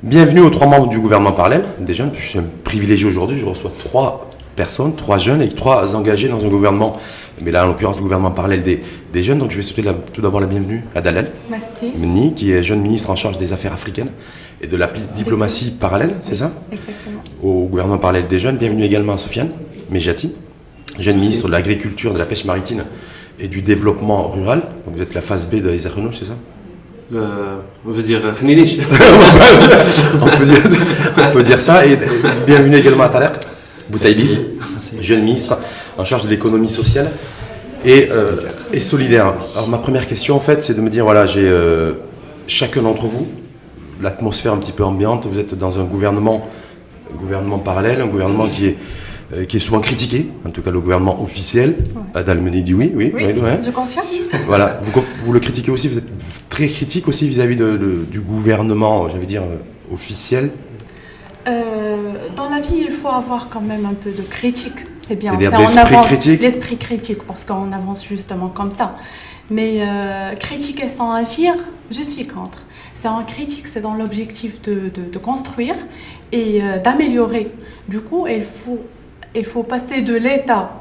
Bienvenue aux 3 membres du gouvernement parallèle des jeunes. Je suis un privilégié aujourd'hui, je reçois 3 personnes, 3 jeunes et 3 engagés dans un gouvernement, mais là en l'occurrence le gouvernement parallèle des jeunes. Donc je vais souhaiter tout d'abord la bienvenue à Dalal Meni, qui est jeune ministre en charge des affaires africaines et de la diplomatie parallèle, c'est ça? Exactement. Au gouvernement parallèle des jeunes. Bienvenue également à Sofiane Medjati, jeune ministre de l'agriculture, de la pêche maritime et du développement rural. Donc vous êtes la phase B de Isaac Renouch, c'est ça? On veut dire Khninish. on peut dire ça. Et bienvenue également à Talek Boutaïbi, jeune ministre en charge de l'économie sociale et solidaire. Alors ma première question en fait c'est de me dire voilà, j'ai chacun d'entre vous, l'atmosphère un petit peu ambiante, vous êtes dans un gouvernement parallèle, un gouvernement qui est souvent critiqué, en tout cas le gouvernement officiel. Adal Meni dit oui, je confirme. Voilà, vous le critiquez aussi, vous êtes très critique aussi vis-à-vis du gouvernement, j'allais dire, officiel. Dans la vie, il faut avoir quand même un peu de critique, c'est bien. C'est-à-dire l'esprit critique. L'esprit critique, parce qu'on avance justement comme ça. Mais critiquer sans agir, je suis contre. C'est en critique, c'est dans l'objectif de construire et d'améliorer. Du coup, il faut passer de l'état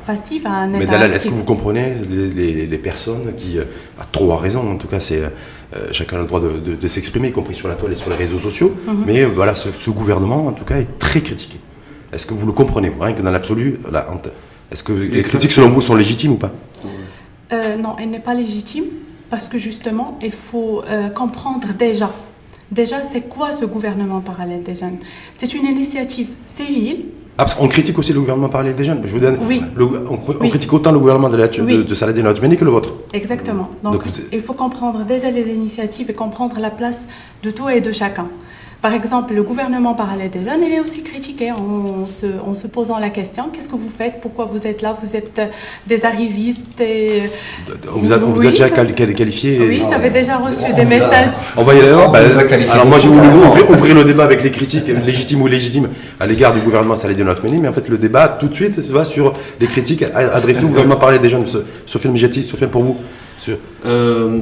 passif à un état actif. Mais Dalal, est-ce que vous comprenez les personnes qui, à 3 raisons, en tout cas, c'est chacun a le droit de s'exprimer, y compris sur la toile et sur les réseaux sociaux, mais voilà, ce gouvernement, en tout cas, est très critiqué. Est-ce que vous le comprenez, rien que dans l'absolu, est-ce que les critiques, selon vous, sont légitimes ou pas? Non, elle n'est pas légitime, parce que justement, il faut comprendre déjà. Déjà, c'est quoi ce gouvernement parallèle des jeunes? C'est une initiative civile. Ah, parce qu'on critique aussi le gouvernement parallèle des jeunes. Je vous donne, oui. On critique autant le gouvernement de Saladin Othmani que le vôtre. Exactement. Donc il faut comprendre déjà les initiatives et comprendre la place de tout et de chacun. Par exemple, le gouvernement parallèle des jeunes, il est aussi critiqué en se posant la question, qu'est-ce que vous faites? Pourquoi vous êtes là? Vous êtes des arrivistes et... On vous a déjà qualifié? Oui, j'avais déjà reçu des messages. On va y aller alors. Alors moi j'ai voulu ouvrir le débat avec les critiques légitimes ou illégitimes à l'égard du gouvernement Saladin Othmani, mais en fait le débat tout de suite va sur les critiques adressées au gouvernement parallèle des jeunes. Sofiane Medjati, Sofiane, pour vous.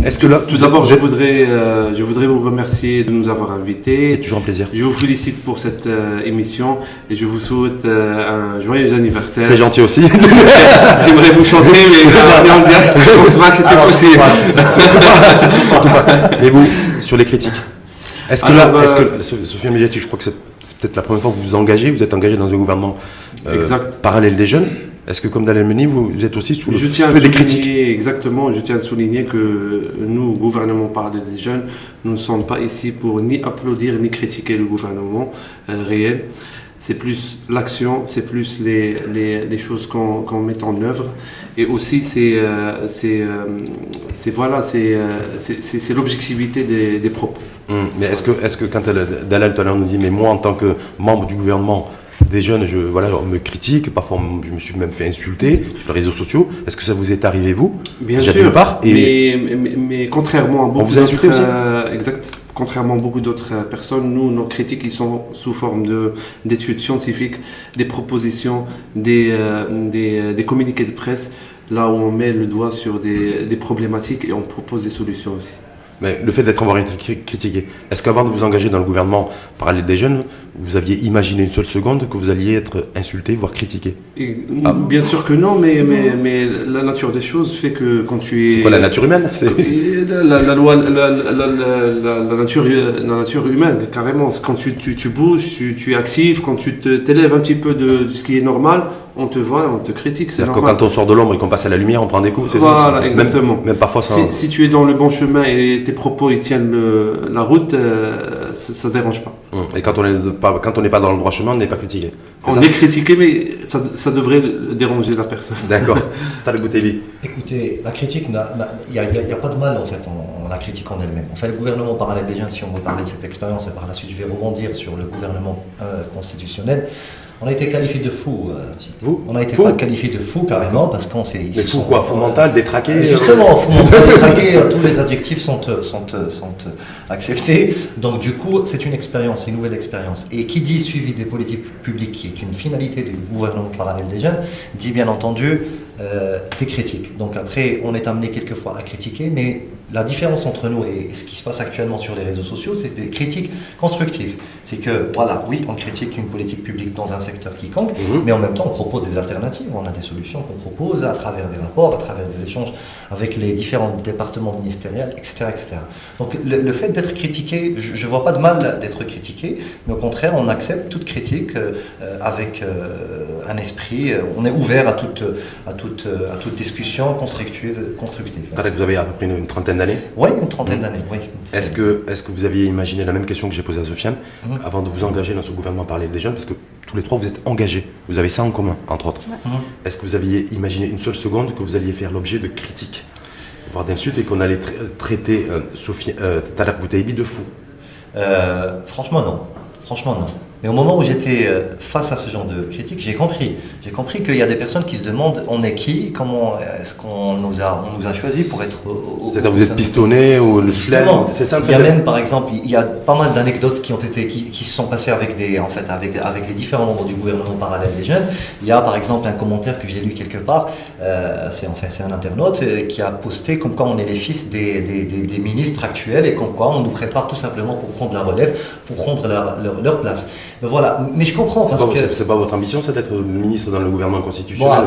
Est-ce que là, tout d'abord, je voudrais vous remercier de nous avoir invités. C'est toujours un plaisir. Je vous félicite pour cette émission et je vous souhaite un joyeux anniversaire. C'est gentil aussi. J'aimerais vous chanter, mais en direct, je pense pas que c'est possible. Surtout pas. Et vous, sur les critiques, est-ce que Sofiane Medjati, je crois que c'est peut-être la première fois que vous vous engagez, vous êtes engagé dans un gouvernement parallèle des jeunes. Est-ce que, comme Dalal Meni, vous êtes aussi sous le feu des critiques? Exactement, je tiens à souligner que nous, gouvernement parallèle des jeunes, nous ne sommes pas ici pour ni applaudir ni critiquer le gouvernement réel. C'est plus l'action, c'est plus les choses qu'on met en œuvre. Et aussi, c'est l'objectivité des propos. Mais est-ce que quand Dalal tout à l'heure nous dit, mais moi, en tant que membre du gouvernement des jeunes, on me critique, parfois je me suis même fait insulter sur les réseaux sociaux. Est-ce que ça vous est arrivé, vous? Bien sûr, mais contrairement à beaucoup d'autres... Contrairement à beaucoup d'autres personnes, nous, nos critiques, ils sont sous forme d'études scientifiques, des propositions, des communiqués de presse, là où on met le doigt sur des problématiques et on propose des solutions aussi. Mais le fait d'avoir été critiqué, est-ce qu'avant de vous engager dans le gouvernement parallèle des jeunes, vous aviez imaginé une seule seconde que vous alliez être insulté, voire critiqué? Bien sûr que non, mais la nature des choses fait que quand tu es... C'est quoi la nature humaine? La loi, la nature humaine, carrément. Quand tu bouges, tu es actif, quand tu t'élèves un petit peu de ce qui est normal, on te voit, on te critique, c'est normal. Quand on sort de l'ombre et qu'on passe à la lumière, on prend des coups, c'est ça? Voilà, exactement. Même parfois ça... Si tu es dans le bon chemin et tes propos ils tiennent la route, ça ne dérange pas. Et quand on n'est pas dans le droit chemin, on n'est pas critiqué. On est critiqué, mais ça devrait déranger la personne. D'accord. Taleb Bouteibi. Écoutez, la critique, il n'y a pas de mal en fait en la critique en elle-même. En fait, le gouvernement parallèle des jeunes, si on veut parler de cette expérience, et par la suite je vais rebondir sur le gouvernement constitutionnel, on a été qualifié de fou. Vous On a été fou qualifié de fou carrément parce qu'on s'est. Mais fou quoi? Fou mental, détraqué? Justement, fou mental, détraqué, tous les adjectifs sont acceptés. Donc du coup, c'est une expérience, une nouvelle expérience. Et qui dit suivi des politiques publiques, qui est une finalité du gouvernement parallèle des jeunes, dit bien entendu des critiques. Donc après, on est amené quelquefois à critiquer, mais la différence entre nous et ce qui se passe actuellement sur les réseaux sociaux, c'est des critiques constructives. C'est que, voilà, oui, on critique une politique publique dans un secteur quiconque, mais en même temps, on propose des alternatives. On a des solutions qu'on propose à travers des rapports, à travers des échanges avec les différents départements ministériels, etc. etc. Donc, le fait d'être critiqué, je ne vois pas de mal d'être critiqué, mais au contraire, on accepte toute critique avec un esprit, on est ouvert à toute discussion constructive. Vous avez à peu près une trentaine d'années? Oui, une trentaine d'années, oui. Est-ce que vous aviez imaginé la même question que j'ai posée à Sofiane avant de vous engager dans ce gouvernement parallèle des jeunes? Parce que tous les trois, vous êtes engagés. Vous avez ça en commun, entre autres. Est-ce que vous aviez imaginé une seule seconde que vous alliez faire l'objet de critiques, voire d'insultes, et qu'on allait traiter Taleb Bouteibi de fou? Franchement, non. Franchement, non. Mais au moment où j'étais face à ce genre de critiques, j'ai compris qu'il y a des personnes qui se demandent on est qui, comment est-ce qu'on nous a choisis pour être c'est-à-dire vous êtes pistonné ou le flemme, c'est ça le fait. Il y a même par exemple, il y a pas mal d'anecdotes qui se sont passées avec les différents membres du gouvernement parallèle des jeunes. Il y a par exemple un commentaire que j'ai lu quelque part, c'est un internaute qui a posté comme quoi on est les fils des ministres actuels et comme quoi on nous prépare tout simplement pour prendre la relève, pour prendre leur place. Mais voilà, mais je comprends c'est pas votre ambition, c'est d'être ministre dans le gouvernement constitutionnel,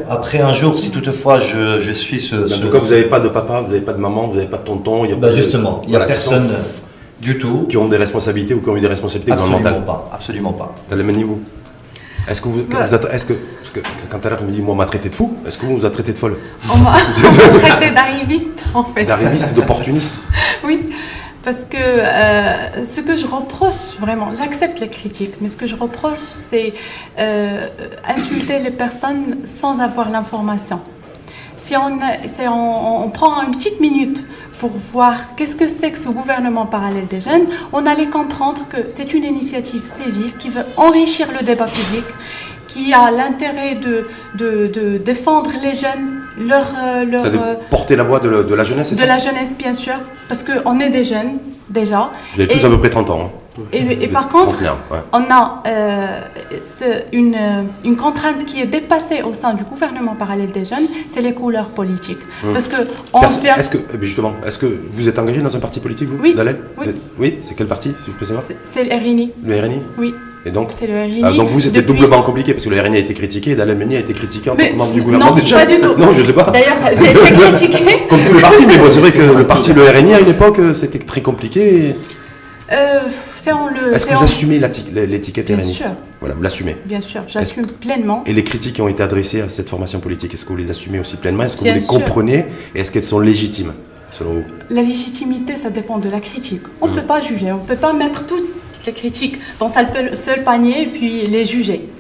après un jour, si toutefois je suis en tout cas, vous n'avez pas de papa, vous n'avez pas de maman, vous n'avez pas de tonton, il n'y a personne du tout qui ont des responsabilités ou qui ont eu des responsabilités gouvernementales. Absolument pas. T'as le même niveau. Est-ce que parce que quand Taleb me dit moi on m'a traité de fou, est-ce que vous a traité de folle? On m'a traité d'arriviste en fait. D'arriviste, d'opportuniste. Oui. Parce que ce que je reproche, vraiment, j'accepte les critiques, mais ce que je reproche, c'est insulter les personnes sans avoir l'information. Si on prend une petite minute pour voir qu'est-ce que c'est que ce gouvernement parallèle des jeunes, on allait comprendre que c'est une initiative civile qui veut enrichir le débat public, qui a l'intérêt de défendre les jeunes, de porter la voix de la jeunesse, c'est ça? De la jeunesse, bien sûr, parce qu'on est des jeunes, déjà. Vous avez tous à peu près 30 ans. Hein. Et par contre, on a une contrainte qui est dépassée au sein du gouvernement parallèle des jeunes, c'est les couleurs politiques. Parce que est-ce que vous êtes engagé dans un parti politique, vous? Oui. Dalel? Oui. Oui, c'est quel parti, si je peux savoir? C'est le RNI. Le RNI? Oui. Et donc, c'est le RNI. Donc vous, c'était doublement compliqué, parce que le RNI a été critiqué et Dalel Meni a été critiqué en tant que membre du gouvernement. Non, pas du tout. Non, je sais pas. D'ailleurs, j'ai été critiqué. Comme tous les partis, mais bon, c'est vrai que le RNI à une époque, c'était très compliqué. Est-ce que vous assumez l'étiquette RNiste? Voilà, vous l'assumez. Bien sûr, j'assume pleinement. Et les critiques qui ont été adressées à cette formation politique, est-ce que vous les assumez aussi pleinement? Est-ce que vous les comprenez? Et est-ce qu'elles sont légitimes, selon vous? La légitimité, ça dépend de la critique. On ne peut pas juger, on ne peut pas mettre toutes les critiques dans un seul panier et puis les juger.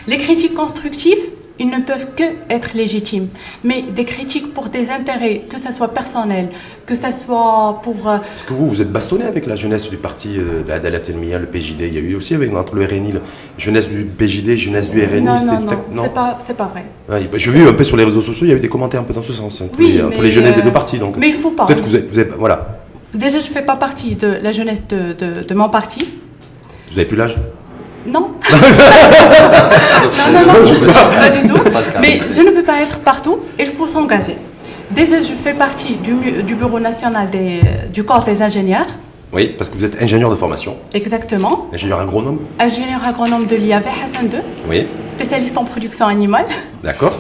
Les critiques constructives, ils ne peuvent que être légitimes. Mais des critiques pour des intérêts, que ce soit personnel, que ce soit pour... Est-ce que vous êtes bastonné avec la jeunesse du parti, la Adalat El-Mia, le PJD? Il y a eu aussi entre le RNI, jeunesse du PJD, jeunesse du RNI. Non, c'est pas vrai. Ouais, je vu un peu sur les réseaux sociaux, il y a eu des commentaires un peu dans ce sens, entre les jeunesses des deux partis. Donc, mais il ne faut pas. Peut-être que vous êtes voilà. Déjà, je ne fais pas partie de la jeunesse de mon parti. Vous n'avez plus l'âge? Non. non, pas du tout. Mais je ne peux pas être partout, il faut s'engager. Déjà, je fais partie du bureau national du corps des ingénieurs. Oui, parce que vous êtes ingénieur de formation. Exactement. Ingénieur agronome. Ingénieur agronome de l'IAV Hassan II. Oui. Spécialiste en production animale. D'accord.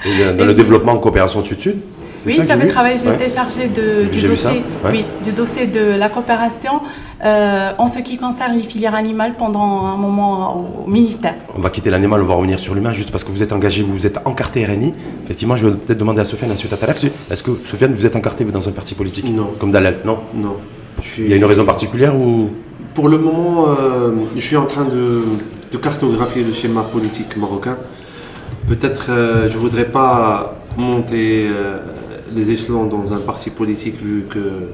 Et dans le développement en coopération sud-sud. Oui, j'avais travaillé, j'étais chargée du dossier de la coopération en ce qui concerne les filières animales pendant un moment au ministère. On va quitter l'animal, on va revenir sur l'humain, juste parce que vous êtes engagé, vous êtes encarté RNI. Effectivement, je vais peut-être demander à Sofiane, ensuite à Taleb, est-ce que Sofiane, vous êtes encarté vous, dans un parti politique? Non. Comme Dalel? Non. Non. Il y a une raison particulière ou... Pour le moment, je suis en train de cartographier le schéma politique marocain. Peut-être je ne voudrais pas monter les échelons dans un parti politique vu que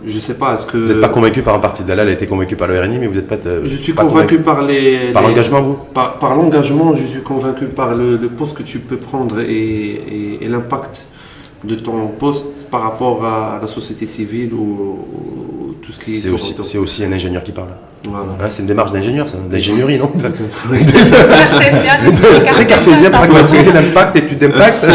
je ne sais pas, est-ce que... Vous n'êtes pas convaincu par un parti. Dalal a été convaincu par le RNI, mais vous n'êtes pas... Je suis convaincu par l'engagement, vous par l'engagement, je suis convaincu par le poste que tu peux prendre et l'impact de ton poste par rapport à la société civile ou tout ce qui est... C'est aussi un ingénieur qui parle. Voilà. Hein, c'est une démarche d'ingénieur, ça, d'ingénierie, non? Cartésien, très cartésien, pragmatique, l'impact, étude d'impact.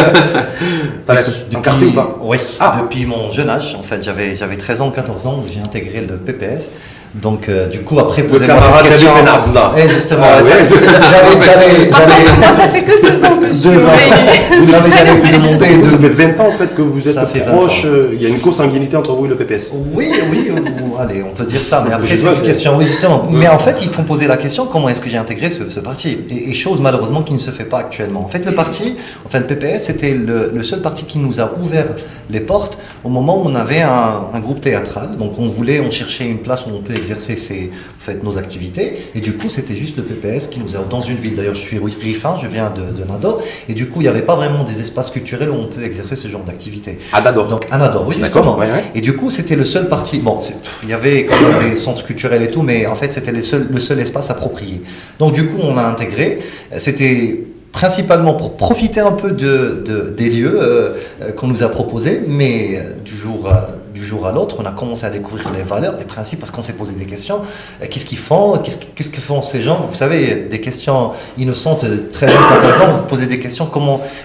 T'as encarté ou pas? Oui, depuis mon jeune âge, en fait, j'avais 13 ans, 14 ans, j'ai intégré le PPS. Donc, du coup, après, posez-moi cette question. Et justement, ça fait que 2 ans que je suis j'allais vous demander. Ça fait 20 ans en fait que vous êtes proche. Il y a une consanguinité entre vous et le PPS. Oui, allez, on peut dire ça. Mais après, c'est une question, oui, justement. Mais en fait, ils font poser la question comment est-ce que j'ai intégré ce parti? Et chose malheureusement qui ne se fait pas actuellement. En fait, le PPS, c'était le seul parti qui nous a ouvert les portes au moment où on avait un groupe théâtral. Donc, on cherchait une place où on peut exercer nos activités, et du coup c'était juste le PPS qui nous a, dans une ville, d'ailleurs je suis rifin, je viens de Nador, et du coup il n'y avait pas vraiment des espaces culturels où on peut exercer ce genre d'activité. À Nador? Donc à Nador, oui, justement. Ouais. Et du coup c'était le seul parti, bon, il y avait quand même des centres culturels et tout, mais en fait c'était le seul espace approprié. Donc du coup on a intégré, c'était principalement pour profiter un peu des lieux qu'on nous a proposés, mais du jour à l'autre, on a commencé à découvrir les valeurs, les principes, parce qu'on s'est posé des questions. Qu'est-ce qu'ils font? Qu'est-ce que font ces gens? Vous savez, des questions innocentes, très bien, par exemple, vous posez des questions,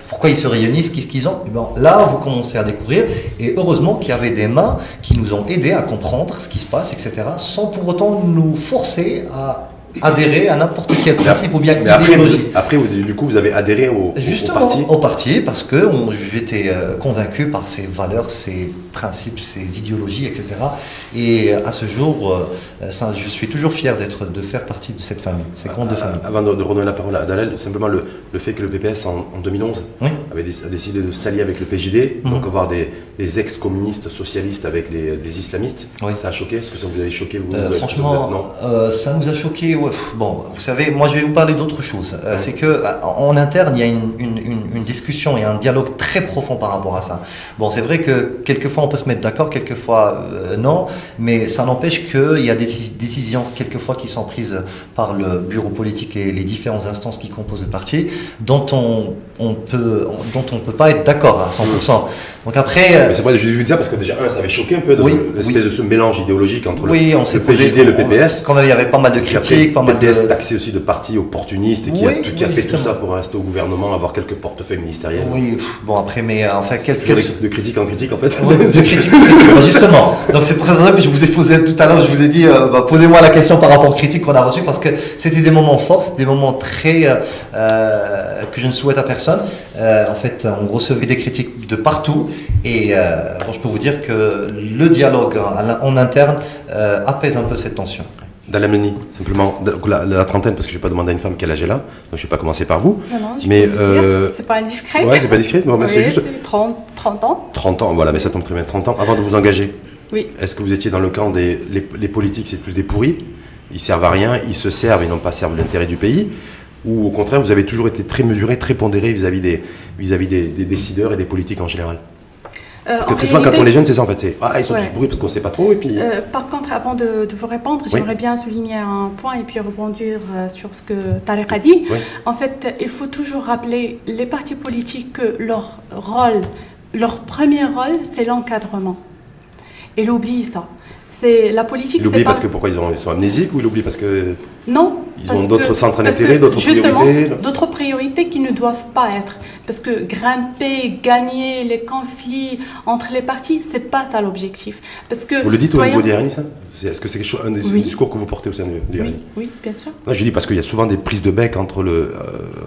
pourquoi ils se réunissent, qu'est-ce qu'ils ont? Et bien, là, vous commencez à découvrir, et heureusement qu'il y avait des mains qui nous ont aidés à comprendre ce qui se passe, etc., sans pour autant nous forcer à adhérer à n'importe quel principe ou bien idéologie. Après, du coup, vous avez adhéré au parti? Au parti, parce que j'étais convaincu par ses valeurs, ses principes, ses idéologies, etc. Et à ce jour, je suis toujours fier de faire partie de cette famille, cette grande famille. Avant de redonner la parole à Dalal, simplement le fait que le PPS en 2011 a décidé de s'allier avec le PJD, donc avoir des ex-communistes socialistes avec des islamistes, ça a choqué? Est-ce que ça vous avait choqué? Franchement, ça nous a choqué. Ouais. Bon, vous savez, moi je vais vous parler d'autre chose. C'est que en interne, il y a une discussion et un dialogue très profond par rapport à ça. Bon, c'est vrai que quelquefois on peut se mettre d'accord, quelquefois non, mais ça n'empêche qu'il y a des décisions quelquefois qui sont prises par le bureau politique et les différentes instances qui composent le parti, dont on peut pas être d'accord à 100%. Donc après, mais c'est vrai, je vous dis ça parce que déjà ça avait choqué un peu l'espèce de ce mélange idéologique entre le PJD et le PPS. Quand il y avait pas mal de critiques. Le PPS taxé aussi de parti opportuniste et qui a fait tout ça pour rester au gouvernement, avoir quelques portefeuilles ministériels. Oui, bon après, mais en fait, de critique en critique en fait. Oui, de critique en critique, justement. Donc c'est pour ça que je vous ai posé tout à l'heure, je vous ai dit, posez-moi la question par rapport aux critiques qu'on a reçues, parce que c'était des moments forts, c'était des moments très que je ne souhaite à personne. En fait, on recevait des critiques de partout, et bon, je peux vous dire que le dialogue en interne apaise un peu cette tension. Dalal Meni, simplement, la trentaine, parce que je ne vais pas demander à une femme quel âge elle a, donc je ne vais pas commencer par vous. Non, je peux vous dire, c'est pas indiscret. Ouais, c'est pas discret, non, mais c'est juste... 30 ans. 30 ans, voilà, mais ça tombe très bien, 30 ans, avant de vous engager. Oui. Est-ce que vous étiez dans le camp les politiques, c'est plus des pourris, ils servent à rien, ils se servent, ils n'ont pas servi l'intérêt du pays, ou au contraire, vous avez toujours été très mesuré, très pondéré vis-à-vis des décideurs et des politiques en général? Parce que très souvent, quand on est jeune, c'est ça en fait. Ils sont tous pourris parce qu'on ne sait pas trop. Et puis... Par contre, avant de vous répondre, j'aimerais bien souligner un point et puis rebondir sur ce que Tariq a dit. Oui. En fait, il faut toujours rappeler les partis politiques que leur premier rôle, c'est l'encadrement. Et il oublie ça. C'est la politique. Il oublie parce que pourquoi ils sont amnésiques, ou il oublie parce que non, ils ont d'autres centres d'intérêt, d'autres priorités. D'autres priorités qui ne doivent pas être. Parce que grimper, gagner les conflits entre les partis, c'est pas ça l'objectif. Parce que vous le dites au niveau des RNI, ça? Est-ce que c'est un discours que vous portez au sein du RNI? Oui, bien sûr. Non, je dis parce qu'il y a souvent des prises de bec entre le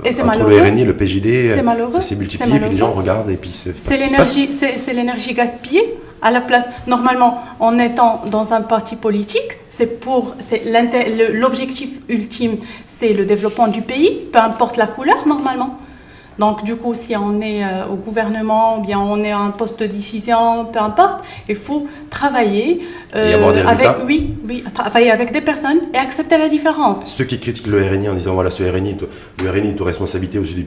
RNI, le PJD. C'est malheureux. Ça s'est multiplié, puis les gens regardent et puis c'est l'énergie gaspillée. À la place, normalement, en étant dans un parti politique, l'objectif ultime, c'est le développement du pays, peu importe la couleur, normalement. Donc du coup, si on est au gouvernement, ou bien on est à un poste de décision, peu importe, il faut travailler et avoir des résultats. Travailler avec des personnes et accepter la différence. Ceux qui critiquent le RNI en disant voilà, le RNI est de responsabilité aujourd'hui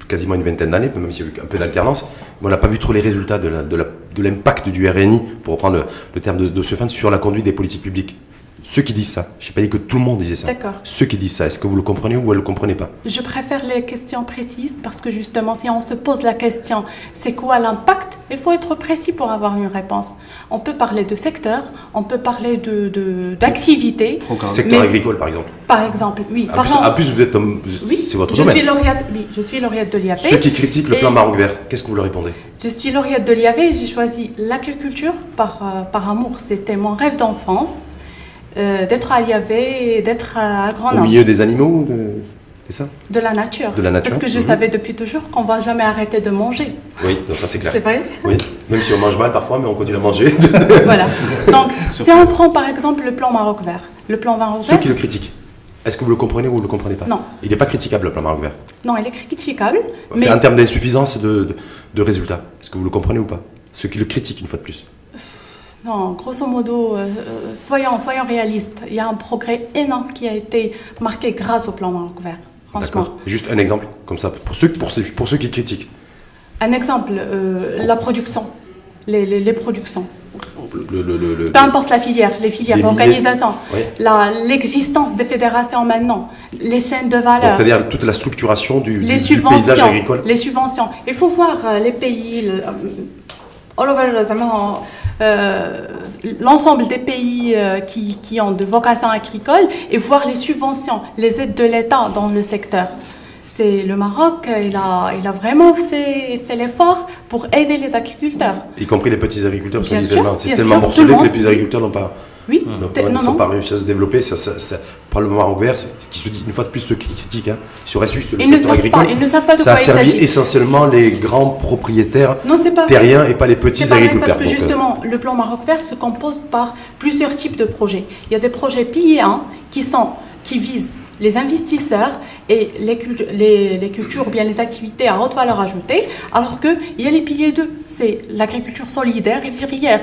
quasiment une vingtaine d'années, même s'il y a eu un peu d'alternance, mais on n'a pas vu trop les résultats de l'impact du RNI, pour reprendre le terme de Stéphane, sur la conduite des politiques publiques. Ceux qui disent ça, je n'ai pas dit que tout le monde disait ça. D'accord. Ceux qui disent ça, est-ce que vous le comprenez ou vous ne le comprenez pas? Je préfère les questions précises parce que justement, si on se pose la question, c'est quoi l'impact? Il faut être précis pour avoir une réponse. On peut parler de secteur, on peut parler d'activité. Secteur agricole, par exemple. Par exemple, oui. En plus, vous êtes c'est votre domaine. Je suis lauréate de l'IAP. Ceux qui critiquent le plan Maroc Vert, qu'est-ce que vous leur répondez? Je suis lauréate de l'IAP et j'ai choisi l'agriculture par amour. C'était mon rêve d'enfance. D'être à l'IAV et d'être agronome. Au milieu des animaux, c'est ça? De la nature. De la nature. Parce que je savais depuis toujours qu'on ne va jamais arrêter de manger. Oui, donc ça c'est clair. C'est vrai? Oui, même si on mange mal parfois, mais on continue à manger. Voilà. Donc, si on prend par exemple le plan Maroc Vert. Le plan Maroc Vert. Ceux qui le critiquent, est-ce que vous le comprenez ou vous ne le comprenez pas? Non. Il n'est pas critiquable, le plan Maroc Vert. Non, il est critiquable. Mais en termes d'insuffisance de résultats, est-ce que vous le comprenez ou pas? Ceux qui le critiquent, une fois de plus. Non, grosso modo, soyons réalistes. Il y a un progrès énorme qui a été marqué grâce au plan Maroc Vert. Franchement. D'accord. Juste un exemple, comme ça, pour ceux qui critiquent. Un exemple, la production, les productions. Peu importe la filière, les filières, l'organisation, oui. L'existence des fédérations maintenant, les chaînes de valeur. C'est-à-dire toute la structuration du paysage agricole. Les subventions. Il faut voir les pays, l'ensemble des pays qui ont de vocation agricole et voir les subventions, les aides de l'État dans le secteur. Le Maroc, il a vraiment fait l'effort pour aider les agriculteurs. Y compris les petits agriculteurs, parce que c'est tellement morcelé que les petits agriculteurs n'ont pas... Oui, ne sont pas réussi à se développer. Par le Maroc Vert, ce qui se dit une fois de plus, ceux qui critiquent, sur le secteur agricole, ils ne savent pas de ça a quoi servi essentiellement les grands propriétaires terriens et pas les petits agriculteurs. Parce que justement, le plan Maroc Vert se compose par plusieurs types de projets. Il y a des projets piliers 1 qui visent les investisseurs et les cultures ou bien les activités à haute valeur ajoutée, alors qu'il y a les piliers 2, c'est l'agriculture solidaire et vivrière,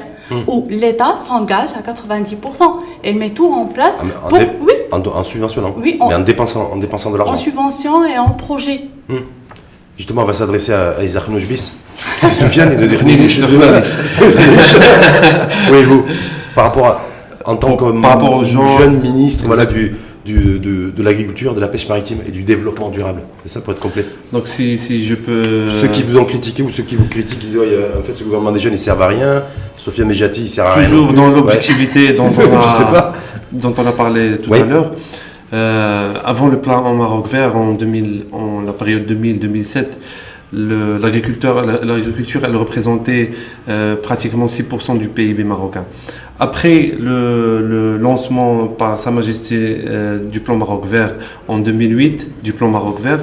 où l'État s'engage à 90% et met tout en place en subventionnant, mais en dépensant de l'argent. En subvention et en projet. Justement, on va s'adresser à Isaac Noujbis. C'est Soufiane et de dire oui, vous, par rapport aux jeune ministre de l'agriculture, de la pêche maritime et du développement durable. C'est ça pour être complet. Donc si je peux... Ceux qui vous ont critiqué ou ceux qui vous critiquent, ils disent en fait ce gouvernement des jeunes il ne sert à rien, Sofiane Medjati il sert à rien. Toujours dans l'objectivité dont on a parlé tout à l'heure. Avant le plan en Maroc Vert, en la période 2000-2007, l'agriculture elle représentait pratiquement 6% du PIB marocain. Après le lancement par Sa Majesté du plan Maroc Vert en 2008, du plan Maroc Vert,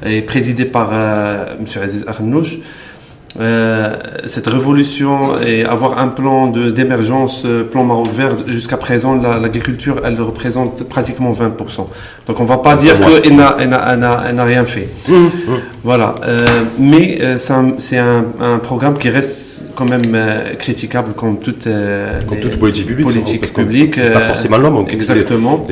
et présidé par M. Aziz Arnouch, cette révolution et avoir un plan d'émergence, plan Maroc Vert, jusqu'à présent, l'agriculture, elle représente pratiquement 20%. Donc on ne va pas dire qu'elle n'a rien fait. Voilà. Mais c'est un programme qui reste quand même critiquable comme toute politique publique. Pas forcément l'homme, on critique les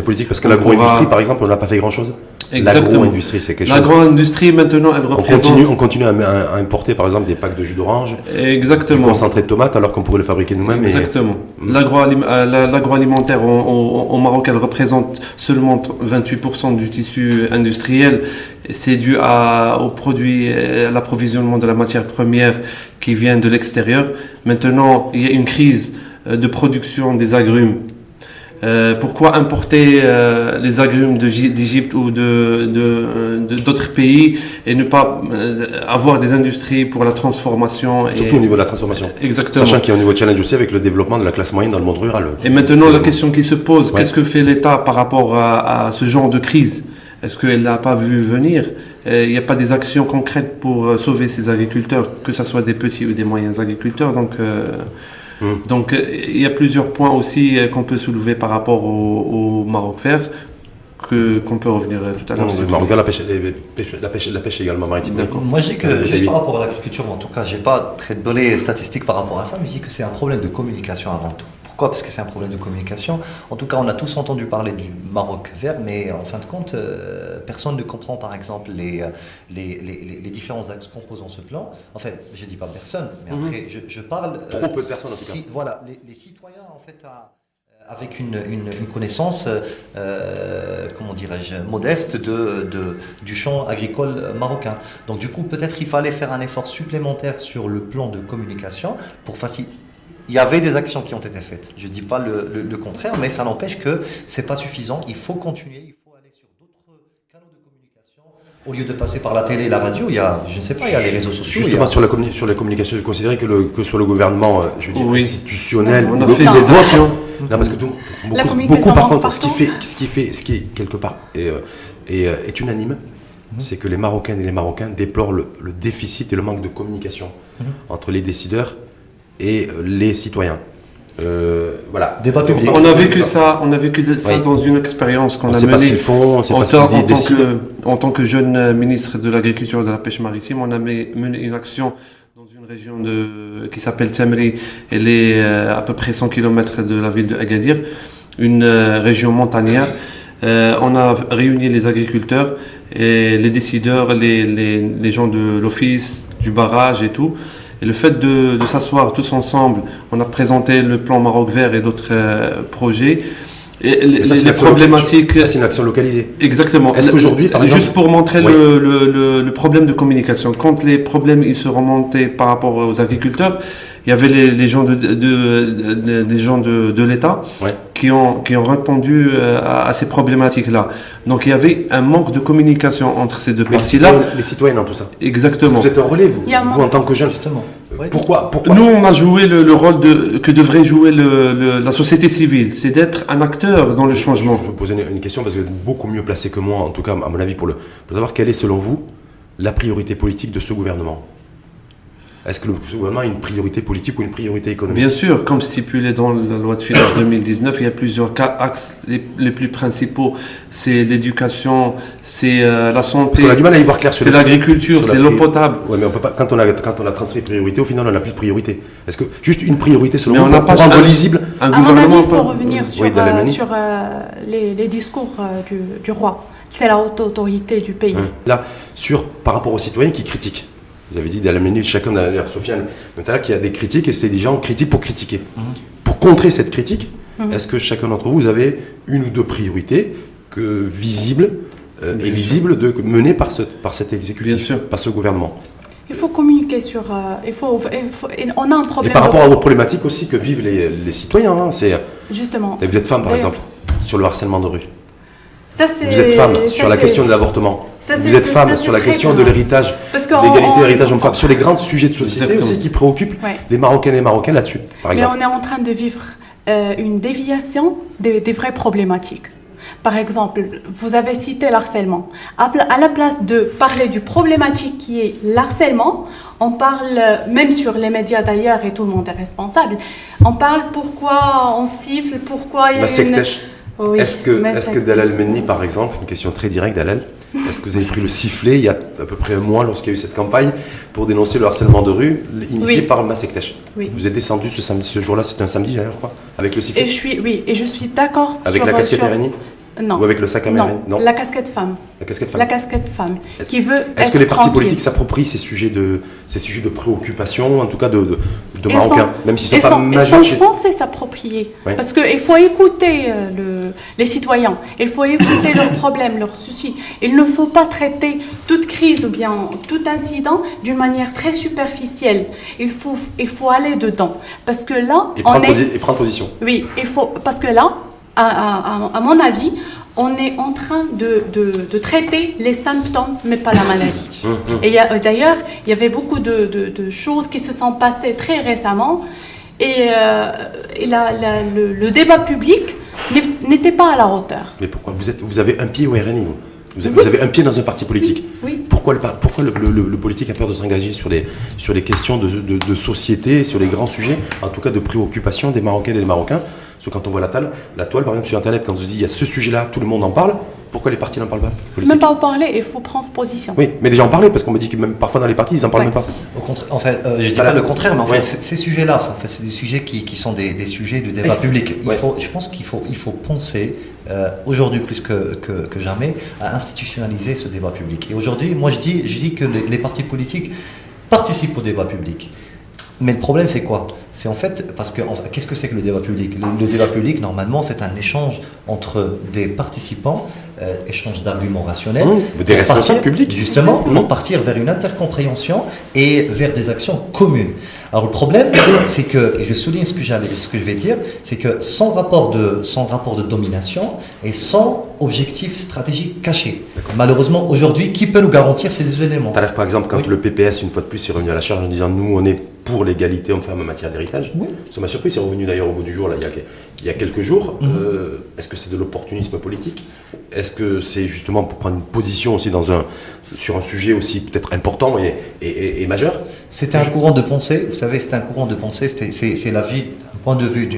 politiques, parce que l'agro-industrie, par exemple, on n'a pas fait grand-chose. L'agro-industrie, c'est quelque chose. L'agro-industrie, maintenant, elle représente... On continue à importer, par exemple, des packs de jus d'orange, exactement, du concentré de tomates, alors qu'on pourrait le fabriquer nous-mêmes. Exactement. L'agroalimentaire au Maroc, elle représente seulement 28% du tissu industriel. C'est dû aux produits, à l'approvisionnement de la matière première qui vient de l'extérieur. Maintenant, il y a une crise de production des agrumes. Pourquoi importer les agrumes d'Égypte ou d'autres pays et ne pas avoir des industries pour la transformation? Surtout au niveau de la transformation. Exactement. Sachant qu'il y a un nouveau challenge aussi avec le développement de la classe moyenne dans le monde rural. Et maintenant, la question qui se pose, qu'est-ce que fait l'État par rapport à ce genre de crise? Est-ce qu'elle n'a pas vu venir? Il n'y a pas des actions concrètes pour sauver ces agriculteurs, que ce soit des petits ou des moyens agriculteurs. Donc il y a plusieurs points aussi qu'on peut soulever par rapport au Maroc Vert. qu'on peut revenir tout à l'heure. On regarde la pêche également maritime. D'accord. Moi, je dis que, juste par rapport à l'agriculture, en tout cas, je n'ai pas très de données statistiques par rapport à ça, mais je dis que c'est un problème de communication avant tout. Pourquoi ? Parce que c'est un problème de communication. En tout cas, on a tous entendu parler du Maroc vert, mais en fin de compte, personne ne comprend, par exemple, les différents axes composant ce plan. En fait, je ne dis pas personne, mais après, je parle... Trop peu de personnes, en tout cas. Voilà, les citoyens, en fait, avec une connaissance, comment dirais-je, modeste du champ agricole marocain. Donc, du coup, peut-être il fallait faire un effort supplémentaire sur le plan de communication pour faciliter. Il y avait des actions qui ont été faites. Je ne dis pas le contraire, mais ça n'empêche que ce n'est pas suffisant. Il faut continuer, il faut aller sur d'autres canaux de communication. Au lieu de passer par la télé et la radio, il y a, je ne sais pas, il y a les réseaux sociaux. Justement, sur la communication, vous considérez que sur le gouvernement, je veux dire, institutionnel... On a fait des actions. Non, parce que beaucoup par contre, ce qui est quelque part est unanime, c'est que les Marocaines et les Marocains déplorent le déficit et le manque de communication entre les décideurs et les citoyens. Voilà. Débat public. On a vécu ça dans une expérience qu'on a menée. On ne sait pas ce qu'ils font, on ne sait pas ce qu'ils décident. En tant que jeune ministre de l'Agriculture et de la Pêche maritime, on a mené une action dans une région qui s'appelle Temri. Elle est à peu près 100 km de la ville de Agadir, une région montagnère. On a réuni les agriculteurs et les décideurs, les gens de l'office, du barrage et tout. Et le fait de s'asseoir tous ensemble, on a présenté le plan Maroc vert et d'autres projets. Et les problématiques. Ça, c'est une action localisée. Exactement. Est-ce qu'aujourd'hui, par exemple, juste pour montrer le problème de communication, quand les problèmes ils se remontaient par rapport aux agriculteurs, il y avait les gens des gens de l'État qui ont répondu à ces problématiques-là. Donc il y avait un manque de communication entre ces deux parties-là. Les citoyens dans tout ça. Exactement. Parce que vous êtes en relais, vous en tant que jeune. Justement. Pourquoi Nous, on a joué le rôle que devrait jouer la société civile, c'est d'être un acteur dans le changement. Je vais vous poser une question parce que vous êtes beaucoup mieux placé que moi, en tout cas à mon avis, pour savoir quelle est selon vous la priorité politique de ce gouvernement. Est-ce que le gouvernement a une priorité politique ou une priorité économique ? Bien sûr, comme stipulé dans la loi de finances 2019, il y a plusieurs axes. Les plus principaux, c'est l'éducation, c'est la santé. Parce qu'on a du mal à y voir clair sur c'est l'agriculture, c'est l'eau potable. Oui, mais on peut pas. Quand on a 36 priorités, au final, on n'a plus de priorité. Est-ce que juste une priorité selon mais vous on n'a pour pas rendre lisible un gouvernement? Il faut revenir sur les discours du roi. C'est la haute autorité du pays. Là, par rapport aux citoyens qui critiquent. Vous avez dit, d'Al-Ameni, chacun d'ailleurs, Sofiane, qu'il y a des critiques et c'est des gens critiquent pour critiquer. Pour contrer cette critique, est-ce que chacun d'entre vous avez une ou deux priorités visibles et lisibles menées par cet exécutif, par ce gouvernement ? Il faut communiquer sur... on a un problème... Et par rapport aux problématiques aussi que vivent les citoyens. Justement. Vous êtes femme, par exemple, sur le harcèlement de rue. Vous êtes femme sur la question de l'avortement. Vous êtes femme sur la question de l'héritage, l'égalité héritage homme-femme, sur les grands sujets de société aussi qui préoccupent les Marocaines et les Marocains là-dessus, par exemple. Mais on est en train de vivre une déviation des vraies problématiques. Par exemple, vous avez cité l'harcèlement. À la place de parler du problématique qui est l'harcèlement, on parle, même sur les médias d'ailleurs, et tout le monde est responsable, on parle pourquoi on siffle, pourquoi il y a une... Oui, est-ce que Dalal Menni, par exemple, une question très directe, Dalal, est-ce que vous avez pris le sifflet il y a à peu près un mois lorsqu'il y a eu cette campagne pour dénoncer le harcèlement de rue initié par Massektesh? Vous êtes descendu ce jour-là, c'était un samedi d'ailleurs, je crois, avec le sifflet. Et je suis d'accord. Avec la casquette RNI? Non. Ou avec le sac à main? Non, la casquette femme. La casquette femme. Qui veut Est-ce que les partis politiques s'approprient ces sujets de préoccupation, en tout cas de Marocains, même s'ils ne sont pas majeurs? Ils sont censés s'approprier. Parce qu'il faut écouter les citoyens, il faut écouter leurs problèmes, leurs soucis. Il ne faut pas traiter toute crise ou bien tout incident d'une manière très superficielle. Il faut aller dedans. Parce que là, et prendre position. Oui, parce que là, à mon avis, on est en train de traiter les symptômes, mais pas la maladie. Et d'ailleurs, il y avait beaucoup de choses qui se sont passées très récemment. Et le débat public n'était pas à la hauteur. Mais pourquoi vous avez un pied au RNI, vous avez un pied dans un parti politique. Oui. Pourquoi le politique a peur de s'engager sur les questions de société, sur les grands sujets, en tout cas de préoccupation des Marocaines et des Marocains? Parce que quand on voit la toile, par exemple, sur Internet, quand on dit il y a ce sujet-là, tout le monde en parle, Pourquoi les partis n'en parlent pas? C'est même pas en parler, il faut prendre position. Oui, mais déjà en parler, parce qu'on me dit que même parfois dans les partis, ils n'en parlent même pas. Au contraire, en fait, je dis pas le contraire, mais en fait, ces sujets-là, en fait, c'est des sujets qui sont des sujets de débat public. Je pense qu'il faut penser, aujourd'hui plus que jamais, à institutionnaliser ce débat public. Et aujourd'hui, moi je dis que les partis politiques participent au débat public. Mais le problème, c'est quoi? C'est en fait, parce que qu'est-ce que c'est que le débat public? Le débat public, normalement, c'est un échange entre des participants, échange d'arguments rationnels, des responsables publics, justement, pour partir vers une intercompréhension et vers des actions communes. Alors le problème, c'est que, et je souligne ce que je vais dire, c'est que sans rapport de domination et sans objectif stratégique caché. Malheureusement, aujourd'hui, qui peut nous garantir ces éléments? Par exemple, quand le PPS, une fois de plus, est revenu à la charge en disant nous, on est pour l'égalité homme-femme en matière d'héritage. Ça m'a surpris, c'est revenu d'ailleurs au bout du jour, là, il y a quelques jours. Est-ce que c'est de l'opportunisme politique? Est-ce que c'est justement pour prendre une position aussi sur un sujet aussi peut-être important et majeur? C'était un courant de pensée, vous savez, c'est un courant de pensée, c'est l'avis, un point de vue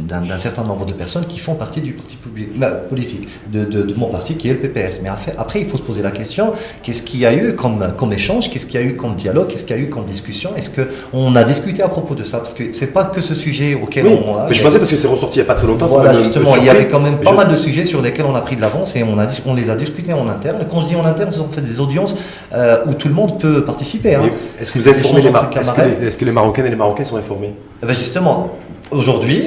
d'un certain nombre de personnes qui font partie du parti politique, de mon parti qui est le PPS. Mais après, il faut se poser la question, qu'est-ce qu'il y a eu comme échange, qu'est-ce qu'il y a eu comme dialogue, qu'est-ce qu'il y a eu comme discussion? Est-ce qu'on a discuté à propos de ça? Parce que c'est pas que ce sujet auquel on... Mais je pensais parce que c'est ressorti il n'y a pas très longtemps. Voilà, justement, il y avait quand même pas mal de sujets sur lesquels on a pris de l'avance et on les a discutés en interne. Quand je dis en interne, ce sont fait des audiences où tout le monde peut participer. Est-ce que vous êtes informés est-ce que les Marocaines et les Marocains sont informés? Justement, aujourd'hui,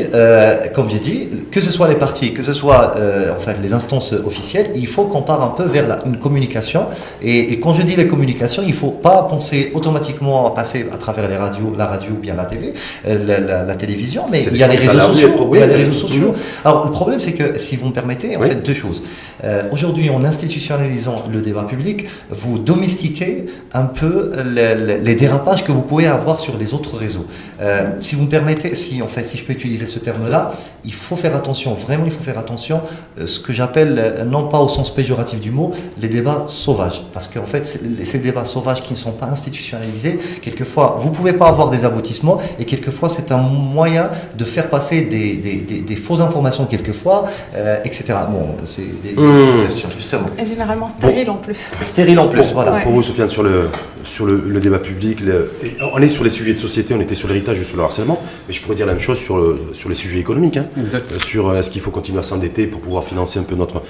comme j'ai dit, que ce soit les partis, que ce soit en fait les instances officielles, il faut qu'on parte un peu vers une communication. Et quand je dis les communications, il ne faut pas penser automatiquement à passer à travers la radio ou bien la TV, la télévision, mais il y a les réseaux sociaux. Il y a les réseaux sociaux. Alors le problème, c'est que si vous me permettez, en fait, deux choses. Aujourd'hui, en institutionnalisant le débat public, vous domestiquez un peu les dérapages que vous pouvez avoir sur les autres réseaux. Si vous me permettez, si je peux utiliser ce terme-là, il faut faire attention, vraiment il faut faire attention, ce que j'appelle, non pas au sens péjoratif du mot, les débats sauvages. Parce qu'en fait, ces débats sauvages qui ne sont pas institutionnalisés, quelquefois, vous ne pouvez pas avoir des aboutissements et quelquefois, c'est un moyen de faire passer des fausses informations quelquefois, etc. Bon, c'est des exceptions, justement. Et généralement stérile en plus. Stérile en plus, voilà. Pour vous, Sofiane, sur le débat public, on est sur les sujets de société, on était sur l'héritage et sur le harcèlement, mais je pourrais dire la même chose sur les sujets économiques. Sur est-ce qu'il faut continuer à s'endetter pour pouvoir financer un peu notre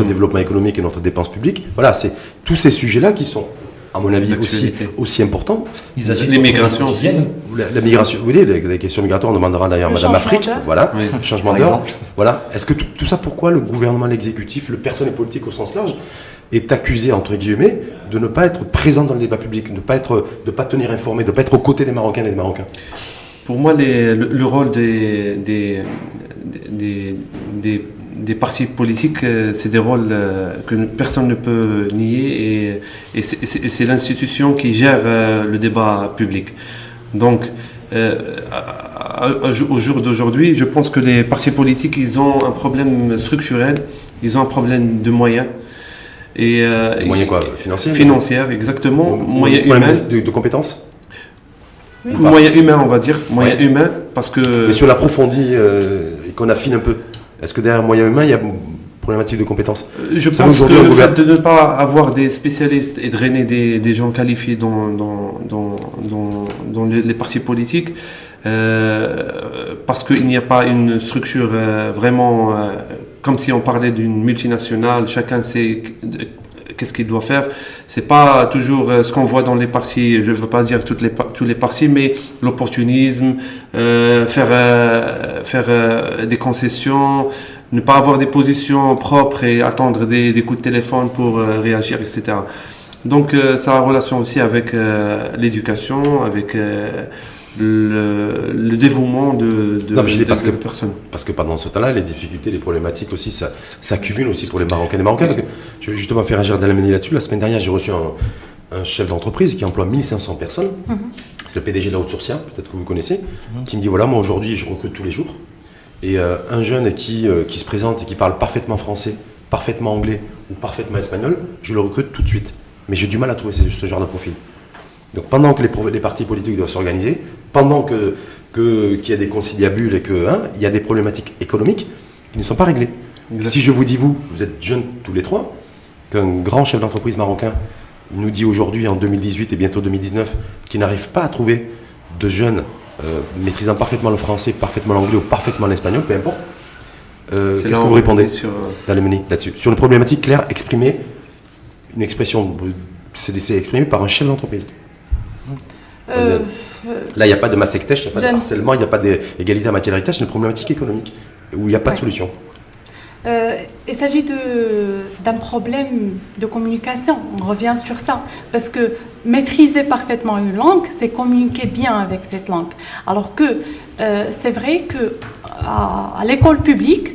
développement économique et notre dépense publique. Voilà, c'est tous ces sujets-là qui sont, à mon avis, aussi importants. L'immigration aussi. La migration, vous voyez, les questions migratoires, on demandera d'ailleurs à Madame Afrique. Voilà, changement d'heure. Voilà. Est-ce que tout ça, pourquoi le gouvernement, l'exécutif, le personnel politique au sens large est accusé, entre guillemets, de ne pas être présent dans le débat public, de ne pas tenir informé, de ne pas être aux côtés des Marocaines et des Marocains? Pour moi, le rôle des partis politiques, c'est des rôles que personne ne peut nier et c'est l'institution qui gère le débat public. Donc, au jour d'aujourd'hui, je pense que les partis politiques, ils ont un problème structurel, ils ont un problème de moyens. Moyens quoi? Financiers, exactement. Moyens humains. De compétences? Moyens humains, on va dire. Moyens humains, parce que... Mais si on approfondit et qu'on affine un peu, est-ce que derrière moyens humains, il y a une problématique de compétences? Je pense que le fait de ne pas avoir des spécialistes et drainer des gens qualifiés dans les partis politiques, parce qu'il n'y a pas une structure vraiment... comme si on parlait d'une multinationale, chacun sait qu'est-ce qu'il doit faire. C'est pas toujours ce qu'on voit dans les partis, je ne veux pas dire tous les partis, mais l'opportunisme, faire des concessions, ne pas avoir des positions propres et attendre des coups de téléphone pour réagir, etc. Donc ça a relation aussi avec l'éducation, avec... le dévouement de personnes. Parce que pendant ce temps-là, les difficultés, les problématiques aussi, ça s'accumule aussi pour les Marocains et les Marocains. Parce que je vais justement faire réagir Dalameni là-dessus. La semaine dernière, j'ai reçu un chef d'entreprise qui emploie 1500 personnes. C'est le PDG de la Haute-Sourcière, peut-être que vous connaissez, qui me dit voilà, moi aujourd'hui, je recrute tous les jours. Et un jeune qui se présente et qui parle parfaitement français, parfaitement anglais ou parfaitement espagnol, je le recrute tout de suite. Mais j'ai du mal à trouver ce genre de profil. Donc pendant que les partis politiques doivent s'organiser, pendant qu'il y a des conciliabules et qu'il y a des problématiques économiques qui ne sont pas réglées. Si je vous dis, vous êtes jeunes tous les trois, qu'un grand chef d'entreprise marocain nous dit aujourd'hui, en 2018 et bientôt 2019, qu'il n'arrive pas à trouver de jeunes maîtrisant parfaitement le français, parfaitement l'anglais ou parfaitement l'espagnol, peu importe, qu'est-ce que vous répondez dans les menus là-dessus? Sur une problématique claire, exprimée, une expression, c'est exprimé par un chef d'entreprise. Là, il n'y a pas de massectèche, il n'y a pas de harcèlement, il n'y a pas d'égalité en matière d'héritage, c'est une problématique économique où il n'y a pas de solution. Il s'agit d'un problème de communication, on revient sur ça, parce que maîtriser parfaitement une langue, c'est communiquer bien avec cette langue. Alors que c'est vrai qu'à l'école publique,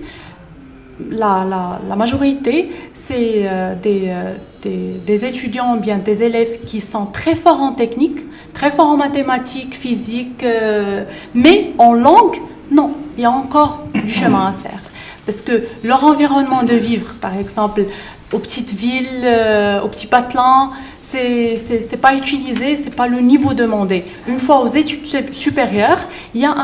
la majorité, c'est des étudiants, bien des élèves qui sont très forts en technique, très forts en mathématiques, physique, mais en langue, non, il y a encore du chemin à faire. Parce que leur environnement de vivre, par exemple, aux petites villes, aux petits patelins, c'est pas utilisé, c'est pas le niveau demandé. Une fois aux études supérieures, il y a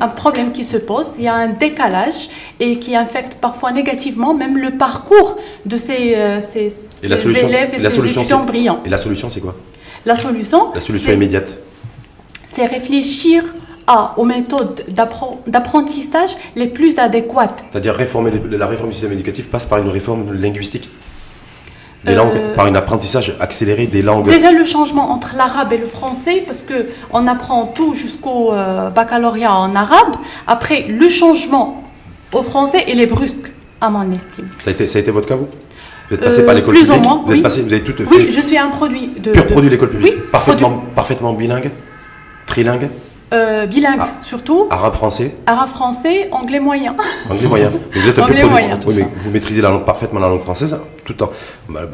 un problème qui se pose, il y a un décalage et qui affecte parfois négativement même le parcours de ces élèves et ces étudiants brillants. Et la solution, c'est quoi? La solution immédiate, c'est réfléchir aux méthodes d'apprentissage les plus adéquates. C'est-à-dire la réforme du système éducatif passe par une réforme linguistique des langues, par un apprentissage accéléré des langues. Déjà le changement entre l'arabe et le français, parce qu'on apprend tout jusqu'au baccalauréat en arabe. Après, le changement au français, il est brusque, à mon estime. Ça a été votre cas, vous? Vous êtes passé par l'école publique? Plus ou moins, oui. Vous avez tout fait? Oui, je suis un produit pur produit de l'école publique? Oui, parfaitement bilingue? Trilingue? Bilingue, surtout. Arabe-français? Arabe-français, anglais moyen. Anglais moyen. Vous êtes un anglais peu moyen. Oui, mais vous maîtrisez parfaitement la langue française, tout le temps,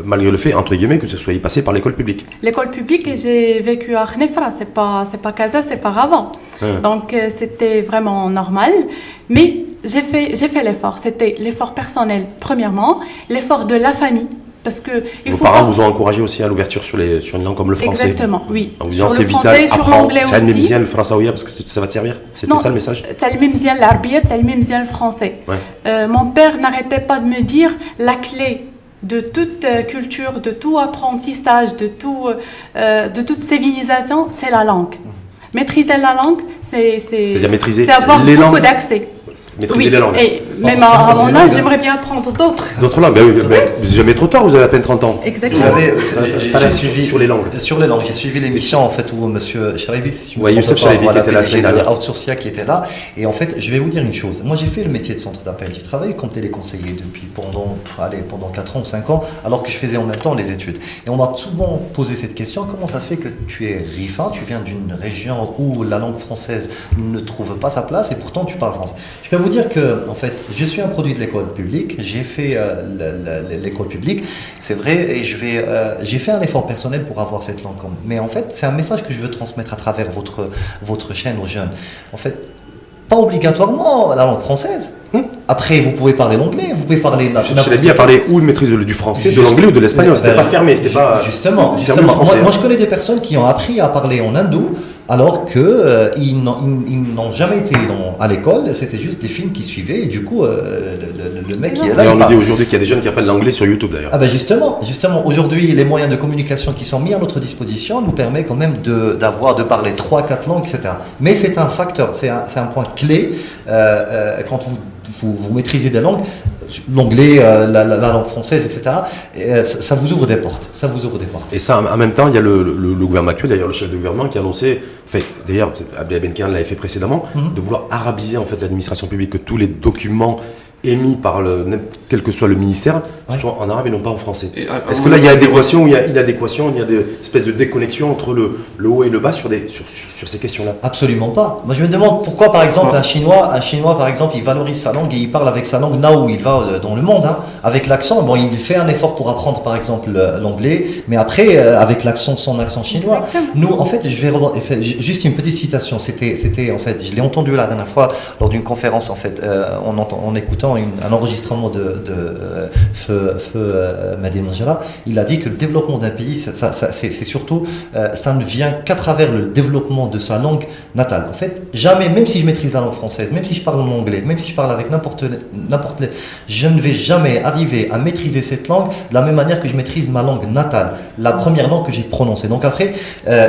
malgré le fait, entre guillemets, que vous soyez passé par l'école publique. L'école publique, et j'ai vécu à Khnefra, c'est pas Casa, c'est pas Ravan. Donc c'était vraiment normal. Mais j'ai fait l'effort. C'était l'effort personnel, premièrement, l'effort de la famille. Parce que vos parents vous ont encouragé aussi à l'ouverture sur une langue comme le français. Exactement, oui. En vous disant sur c'est le vital, français, sur l'anglais aussi. تعلمي مزيان الفرنساوية parce que ça va te servir. C'était ça le message. تعلمي مزيان العربية, تعلمي مزيان le français. Mon père n'arrêtait pas de me dire la clé de toute culture, de tout apprentissage, de toute civilisation, c'est la langue. Maîtriser la langue, c'est-à-dire maîtriser avoir les beaucoup langues. d'accès. Maîtriser les langues. Et même à mon âge, j'aimerais bien apprendre d'autres. D'autres langues, vous jamais trop tard, vous avez à peine 30 ans. Exactement. Vous savez, j'ai suivi sur les langues. Sur les langues, j'ai suivi l'émission en fait où Monsieur Charivi, Youssef Charivi qui était là la semaine dernière. Outsourcia qui était là. Et en fait, je vais vous dire une chose. Moi, j'ai fait le métier de centre d'appel. J'ai travaillé comme téléconseiller pendant 4 ans ou 5 ans, alors que je faisais en même temps les études. Et on m'a souvent posé cette question, comment ça se fait que tu es rifa, tu viens d'une région où la langue française ne trouve pas sa place et pourtant tu parles français. Je peux vous dire que, en fait, je suis un produit de l'école publique, j'ai fait l'école publique, c'est vrai, et j'ai fait un effort personnel pour avoir cette langue. Mais en fait, c'est un message que je veux transmettre à travers votre chaîne aux jeunes. En fait, pas obligatoirement la langue française. Après, vous pouvez parler l'anglais, vous pouvez parler... Je l'ai dit à parler ou de maîtrise du français, de l'anglais ou de l'espagnol, c'était pas fermé, c'était pas... Justement. Moi, je connais des personnes qui ont appris à parler en hindou, alors qu'ils n'ont jamais été à l'école, c'était juste des films qui suivaient, et du coup, le mec qui est là... Et on nous dit aujourd'hui qu'il y a des jeunes qui apprennent l'anglais sur YouTube d'ailleurs. Ah ben justement, aujourd'hui, les moyens de communication qui sont mis à notre disposition nous permettent quand même de parler 3-4 langues, etc. Mais c'est un facteur, c'est un point clé quand vous maîtrisez des langues, l'anglais, la langue française, etc. Ça vous ouvre des portes. Et ça, en même temps, il y a le gouvernement actuel, d'ailleurs le chef de gouvernement qui a annoncé, d'ailleurs Abdellah Benkian l'avait fait précédemment, de vouloir arabiser en fait l'administration publique, que tous les documents émis par quel que soit le ministère, soient en arabe et non pas en français. Est-ce que là il y a adéquation ou il y a inadéquation, il y a des espèces de déconnexion entre le haut et le bas sur ces questions-là? Absolument pas. Moi je me demande pourquoi par exemple un Chinois par exemple il valorise sa langue et il parle avec sa langue là où il va dans le monde, avec l'accent. Bon, il fait un effort pour apprendre par exemple l'anglais, mais après avec son accent chinois. Exactement. Nous en fait, juste une petite citation. C'était en fait, je l'ai entendu la dernière fois lors d'une conférence en fait, en écoutant récemment un enregistrement de Mehdi Manjara. Il a dit que le développement d'un pays, c'est surtout, ça ne vient qu'à travers le développement de sa langue natale. En fait, jamais, même si je maîtrise la langue française, même si je parle en anglais, même si je parle avec n'importe je ne vais jamais arriver à maîtriser cette langue de la même manière que je maîtrise ma langue natale, la première langue que j'ai prononcée. Donc après,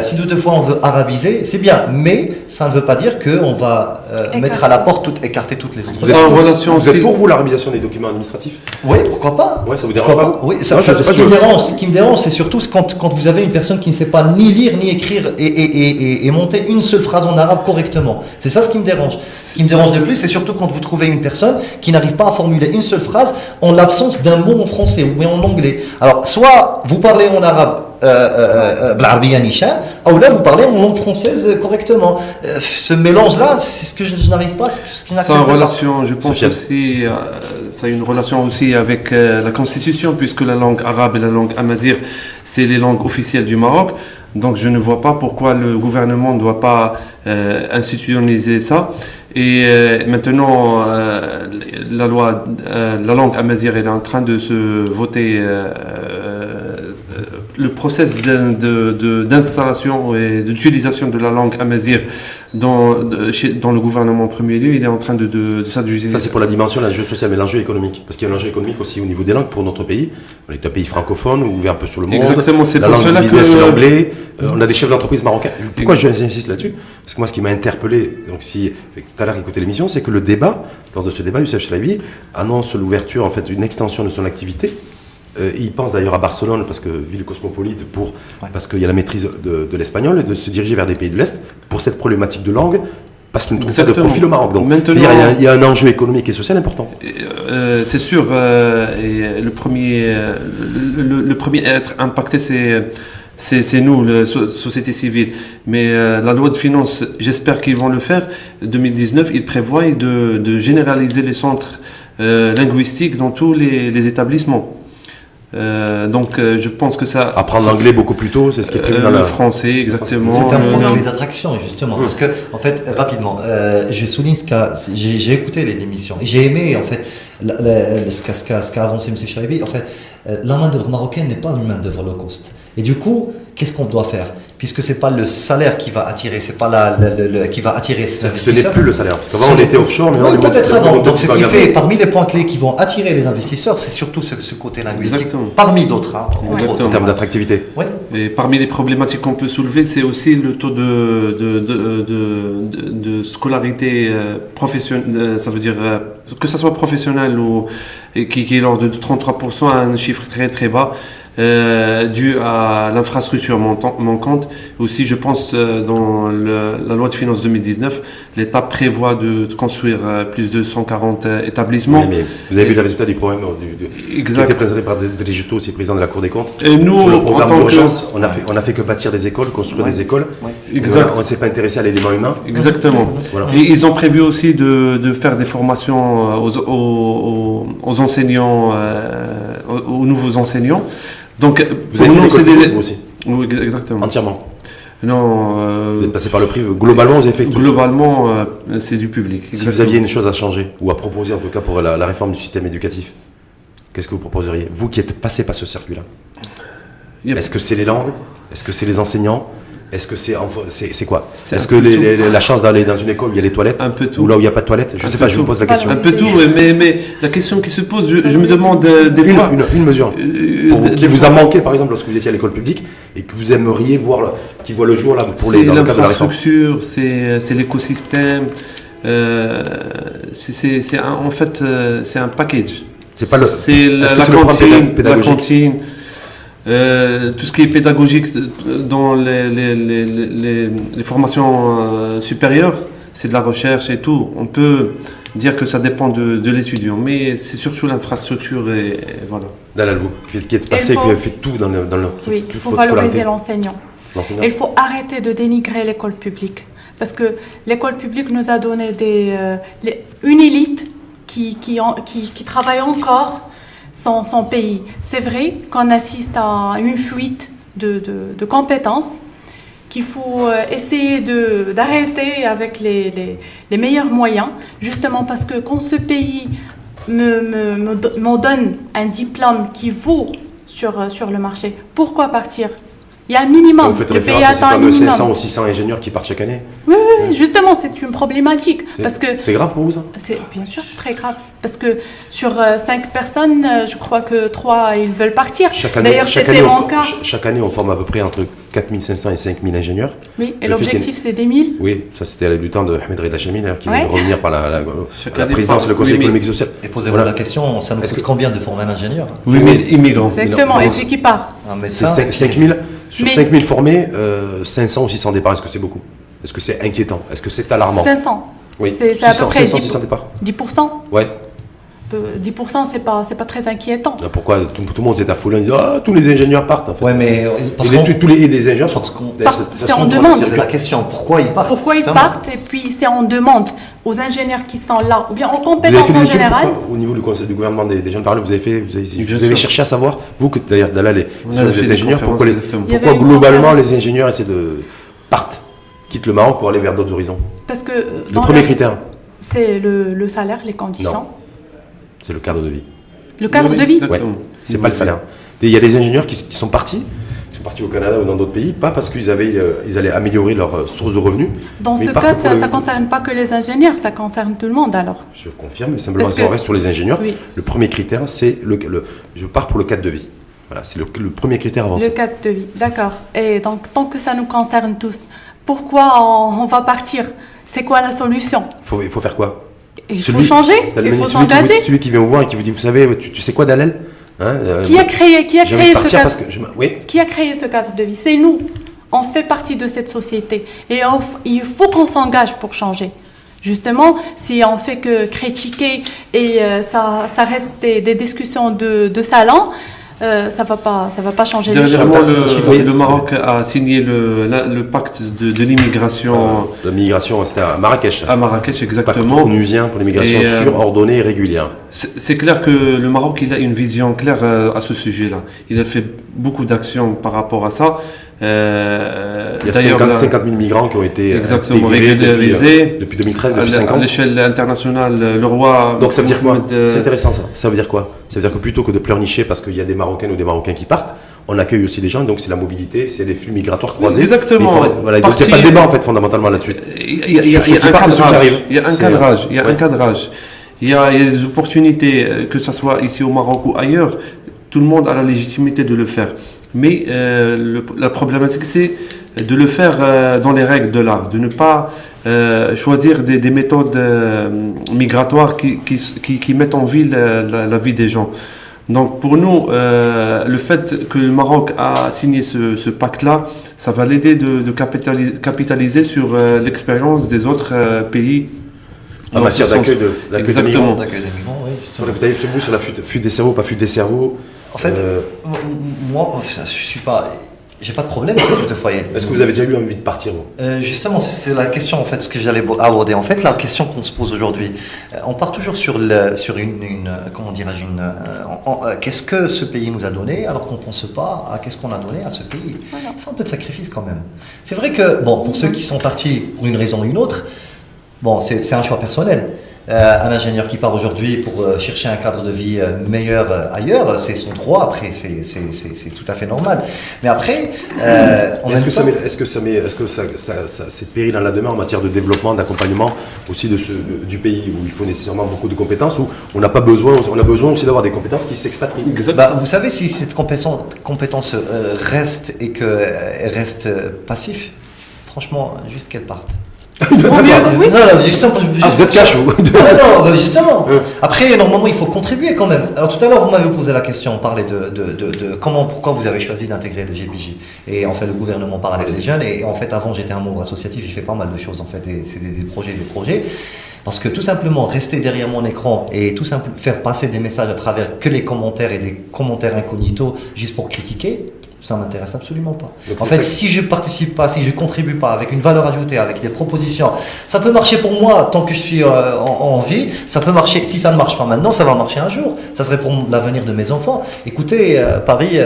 si toutefois on veut arabiser, c'est bien, mais ça ne veut pas dire qu'on va mettre à la porte, écarter toutes les autres. Vous êtes pour vous l'arabisation des documents administratifs? Oui, pourquoi pas? Ouais, ça vous dérange pas? Oui, ce qui me dérange, c'est surtout quand vous avez une personne qui ne sait pas ni lire ni écrire et monter une seule phrase en arabe correctement. C'est ça ce qui me dérange. Ce qui me dérange le plus, c'est surtout quand vous trouvez une personne qui n'arrive pas à formuler une seule phrase en l'absence d'un mot en français ou en anglais. Alors, soit vous parlez en arabe, ou là vous parlez en langue française correctement. Ce mélange-là, c'est ce que je n'arrive pas, ce qui n'accepte pas. Relation, je pense aussi, ça a une relation aussi avec la Constitution, puisque la langue arabe et la langue amazigh, c'est les langues officielles du Maroc. Donc je ne vois pas pourquoi le gouvernement ne doit pas institutionnaliser ça. Et maintenant, la langue amazigh est en train de se voter. Le process d'installation et d'utilisation de la langue amazigh dans le gouvernement en premier lieu, il est en train de s'adjuger. Ça, c'est pour la dimension de l'enjeu social, mais l'enjeu économique. Parce qu'il y a un enjeu économique aussi au niveau des langues pour notre pays. On est un pays francophone, ouvert un peu sur le monde. Exactement, c'est la pour langue cela du business, c'est que... l'anglais. On a des chefs d'entreprise marocains. Pourquoi j'insiste là-dessus? Parce que moi, ce qui m'a interpellé, donc si tout à l'heure écouté l'émission, c'est que le débat, lors de ce débat, Youssef Chalabi annonce l'ouverture, en fait, une extension de son activité. Il pense d'ailleurs à Barcelone, parce que ville cosmopolite, parce qu'il y a la maîtrise de l'espagnol, et de se diriger vers des pays de l'Est pour cette problématique de langue, parce qu'il nous trouve ça de profil au Maroc. Donc maintenant, il y a un enjeu économique et social important. C'est sûr, et le premier à être impacté, c'est nous, la société civile. Mais la loi de finances, j'espère qu'ils vont le faire. 2019, il prévoit de généraliser les centres linguistiques dans tous les établissements. Donc je pense que ça... Apprendre l'anglais beaucoup plus tôt, c'est ce qui est prévu dans le français, exactement. C'est un point clé d'attraction, justement. Parce que, en fait, rapidement, je souligne j'ai écouté l'émission et j'ai aimé, en fait, ce qu'a avancé M. Chalabi. En fait, la main-d'œuvre marocaine n'est pas une main-d'œuvre low cost. Et du coup, qu'est-ce qu'on doit faire? Puisque c'est pas le salaire qui va attirer, c'est pas qui va attirer ces investisseurs. Ce n'est plus le salaire, parce qu'avant on était offshore, mais oui, peut-être avant. Donc ce qui fait, parmi les points clés qui vont attirer les investisseurs, c'est surtout ce côté linguistique. Exactement. Parmi d'autres, hein, en termes d'attractivité. Oui. Et parmi les problématiques qu'on peut soulever, c'est aussi le taux de scolarité professionnelle, ça veut dire que ça soit professionnel ou qui est l'ordre de 33%, un chiffre très très bas. Dû à l'infrastructure manquante. Aussi, je pense, dans la loi de finances 2019, l'État prévoit de construire plus de 140 établissements. Oui, mais vous avez vu les résultats du programme qui était présenté par Drijito, aussi président de la Cour des comptes. Et nous, sur le programme d'urgence, on a fait que bâtir des écoles, construire des écoles. Exact. On ne s'est pas intéressé à l'élément humain. Exactement. Voilà. Et ils ont prévu aussi de faire des formations aux enseignants, aux nouveaux enseignants. Donc, vous avez fait l'école vous aussi? Oui, exactement. Entièrement? Non. Vous êtes passé par le privé. Globalement, vous avez fait tout? Globalement, c'est du public. Exactement. Si vous aviez une chose à changer, ou à proposer en tout cas pour la réforme du système éducatif, qu'est-ce que vous proposeriez? Vous qui êtes passé par ce circuit-là. Est-ce que c'est les langues? Est-ce que c'est les enseignants? Est-ce que c'est quoi? Est-ce que la chance d'aller dans une école où il y a les toilettes? Un peu tout. Ou là où il n'y a pas de toilettes? Je ne sais pas, je vous pose la question. Un peu tout, mais la question qui se pose, je me demande des fois... Une mesure qui vous a manqué, par exemple, lorsque vous étiez à l'école publique et que vous aimeriez voir, qui voit le jour là, pour dans le cadre de la réforme. L'infrastructure, c'est l'écosystème, en fait, c'est un package. C'est pas le... C'est la cantine. Tout ce qui est pédagogique dans les formations supérieures, c'est de la recherche et tout. On peut dire que ça dépend de l'étudiant, mais c'est surtout l'infrastructure et voilà. Dalal, vous, qui êtes passé, qui avez fait tout dans le oui, il faut valoriser l'enseignant. Il faut arrêter de dénigrer l'école publique. Parce que l'école publique nous a donné une élite qui travaille encore son pays. C'est vrai qu'on assiste à une fuite de compétences qu'il faut essayer d'arrêter avec les meilleurs moyens, justement parce que quand ce pays me donne un diplôme qui vaut sur le marché, pourquoi partir? Il y a un minimum. Vous faites Le pays référence à ces attend un fameux minimum. 500 ou 600 ingénieurs qui partent chaque année. Oui, justement, c'est une problématique. Parce que c'est grave pour vous, ça? Bien sûr, c'est très grave. Parce que sur 5 personnes, je crois que 3, ils veulent partir. D'ailleurs, c'était mon cas. Chaque année, on forme à peu près entre 4500 et 5000 ingénieurs. Oui, et l'objectif, c'est des 1000. Oui, ça c'était du temps de Ahmed Reda Chamil, qui vient de revenir par la présidence, le Conseil économique et social. Et posez-vous la question, ça nous coûte combien de former un ingénieur? Oui, mais immigrants. Exactement, et puis qui part. C'est 5000. Sur 5000 formés, 500 ou 600 départs, est-ce que c'est beaucoup? Est-ce que c'est inquiétant? Est-ce que c'est alarmant? 500. Oui, c'est à peu près 600 départs. 10%. Ouais. 10%, c'est pas très inquiétant. Pourquoi tout le monde s'est affolé en disant tous les ingénieurs partent en fait. Ouais, mais tous les ingénieurs sont. C'est en demande. C'est la question, pourquoi ils partent? Pourquoi ils partent? Et puis c'est en demande aux ingénieurs qui sont là, ou bien en compétences en général. Au niveau du gouvernement des jeunes parlés, vous avez cherché à savoir, vous que d'ailleurs Dalal vous êtes ingénieur, pourquoi globalement les ingénieurs essaient de partent, quittent le Maroc pour aller vers d'autres horizons? Parce que le premier critère, c'est le salaire, les conditions. Non. C'est le cadre de vie. Le cadre de vie? Ouais, c'est pas le salaire. Il y a des ingénieurs qui sont partis au Canada ou dans d'autres pays, pas parce qu'ils allaient améliorer leur source de revenus. Dans ce cas, ça ne concerne pas que les ingénieurs, ça concerne tout le monde alors. Je confirme, mais simplement si on reste sur les ingénieurs, le premier critère, c'est je pars pour le cadre de vie. Voilà, c'est le premier critère avancé. Le cadre de vie, d'accord. Et donc, tant que ça nous concerne tous, pourquoi on va partir? C'est quoi la solution? Il faut faire quoi? Il faut changer, il faut s'engager. Celui qui vient vous voir et qui vous dit, vous savez, tu sais quoi Dalal? Qui a créé ce cadre de vie? C'est nous. On fait partie de cette société. Et il faut qu'on s'engage pour changer. Justement, si on fait que critiquer et ça reste des discussions de salon, ça va pas changer les choses. Le Maroc a signé le pacte de l'immigration. La migration, c'était à Marrakech. À Marrakech, exactement. Pacte onusien pour l'immigration sûre, ordonnée et régulière. C'est clair que le Maroc, il a une vision claire à ce sujet-là. Il a fait beaucoup d'actions par rapport à ça. Il y a 50 000 migrants qui ont été régularisés depuis 2013, depuis 5 ans. À l'échelle internationale, le roi... Donc ça veut dire quoi? C'est intéressant ça. Ça veut dire quoi? Ça veut dire que plutôt que de pleurnicher parce qu'il y a des Marocaines ou des Marocains qui partent, on accueille aussi des gens, donc c'est la mobilité, c'est les flux migratoires croisés. Exactement. Il n'y a pas de débat en fait fondamentalement là-dessus. Il y a un cadrage. Il y a des opportunités, que ce soit ici au Maroc ou ailleurs, tout le monde a la légitimité de le faire. Mais la problématique, c'est de le faire dans les règles de l'art, de ne pas choisir des méthodes migratoires qui mettent en vie la vie des gens. Donc pour nous, le fait que le Maroc a signé ce pacte-là, ça va l'aider de capitaliser sur l'expérience des autres pays. En matière d'accueil des migrants. Oui, sur la fuite des cerveaux, pas fuite des cerveaux. En fait, moi, j'ai pas de problème avec le foyer. Est-ce que vous avez déjà eu envie de partir? Justement, c'est la question en fait, ce que j'allais aborder. En fait, la question qu'on se pose aujourd'hui, on part toujours sur une comment dirais-je, qu'est-ce que ce pays nous a donné, alors qu'on pense pas à qu'est-ce qu'on a donné à ce pays. Voilà. Il faut un peu de sacrifice quand même. C'est vrai que pour ceux qui sont partis pour une raison ou une autre, c'est un choix personnel. Un ingénieur qui part aujourd'hui pour chercher un cadre de vie meilleur ailleurs, c'est son droit, après c'est tout à fait normal. Mais après, est-ce que c'est péril dans la demeure en matière de développement, d'accompagnement aussi du pays où il faut nécessairement beaucoup de compétences, où on a besoin aussi d'avoir des compétences qui s'expatrient. Vous savez, si cette compétence reste et qu'elle reste passif, franchement, juste qu'elle parte. Justement, vous êtes cash, vous. Non, justement. Après, normalement, il faut contribuer quand même. Alors, tout à l'heure, vous m'avez posé la question, on parlait de pourquoi vous avez choisi d'intégrer le GPJ. Et en fait, le gouvernement parallèle des jeunes. Et en fait, avant, j'étais un membre associatif, il fait pas mal de choses, en fait. Et c'est des projets. Parce que tout simplement, rester derrière mon écran et tout simplement faire passer des messages à travers que les commentaires et des commentaires incognito juste pour critiquer, ça m'intéresse absolument pas. Donc en fait, si je participe pas, si je contribue pas avec une valeur ajoutée, avec des propositions, ça peut marcher pour moi tant que je suis en vie, ça peut marcher. Si ça ne marche pas maintenant, ça va marcher un jour. Ça serait pour l'avenir de mes enfants. Écoutez, Paris,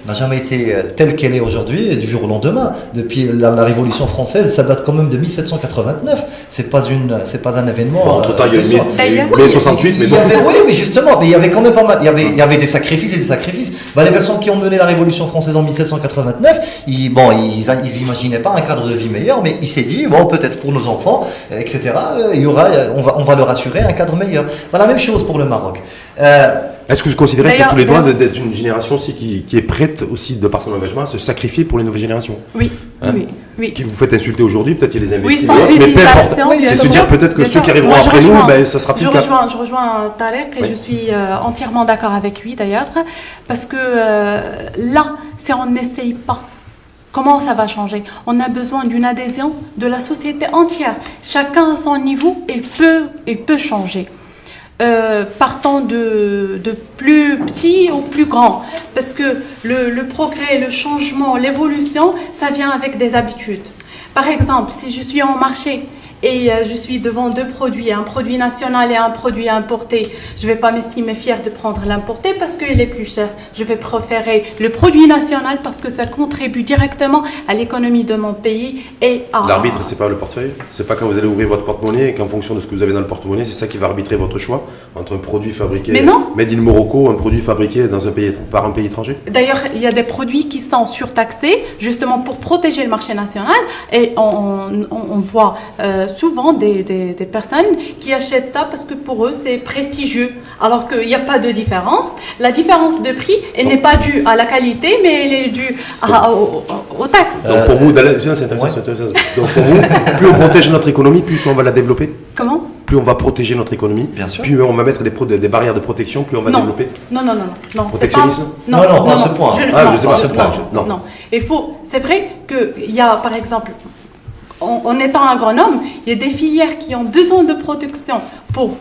n'a jamais été telle qu'elle est aujourd'hui, du jour au lendemain. Depuis la Révolution française, ça date quand même de 1789. C'est pas un événement. Bon, entre-temps, il y a eu mai 68, mais bon. Oui, mais justement, mais il y avait quand même pas mal. Il y avait des sacrifices et des sacrifices. Les personnes qui ont mené la Révolution française en 1789, ils imaginaient pas un cadre de vie meilleur, mais ils s'est dit, bon, peut-être pour nos enfants, etc., on va leur assurer un cadre meilleur. La même chose pour le Maroc. Est-ce que vous considérez que tous les droits d'être une génération aussi qui est prête aussi, de par son engagement, à se sacrifier pour les nouvelles générations? Oui, oui. Qui vous faites insulter aujourd'hui, peut-être qu'il y a les investisseurs. Oui, sans hésitation. C'est se dire peut-être que ceux qui arriveront après nous, ça sera plus le cas. Je rejoins Tarek et je suis entièrement d'accord avec lui d'ailleurs, parce que là, si on n'essaye pas, comment ça va changer? On a besoin d'une adhésion de la société entière. Chacun à son niveau, il peut changer. Partant de plus petit au plus grand. Parce que le progrès, le changement, l'évolution, ça vient avec des habitudes. Par exemple, si je suis en marché et je suis devant deux produits, un produit national et un produit importé, je ne vais pas m'estimer fière de prendre l'importé parce qu'il est plus cher. Je vais préférer le produit national parce que ça contribue directement à l'économie de mon pays et à... L'arbitre, c'est pas le portefeuille? C'est pas quand vous allez ouvrir votre porte-monnaie et qu'en fonction de ce que vous avez dans le porte-monnaie, c'est ça qui va arbitrer votre choix entre un produit fabriqué made in Morocco ou un produit fabriqué dans un pays, par un pays étranger? D'ailleurs, il y a des produits qui sont surtaxés justement pour protéger le marché national et on voit souvent des personnes qui achètent ça parce que pour eux c'est prestigieux, alors qu'il n'y a pas de différence. La différence de prix, elle n'est pas due à la qualité, mais elle est due aux taxes. Donc pour vous, c'est intéressant. Donc pour vous, plus on protège notre économie, plus on va la développer. Comment? Plus on va protéger notre économie, plus on va mettre des barrières de protection, plus on va développer. Non. Protectionnisme? Non, pas à ce point. Je sais pas ce point. Non. C'est vrai qu'il y a, par exemple, en étant agronome, il y a des filières qui ont besoin de protection pour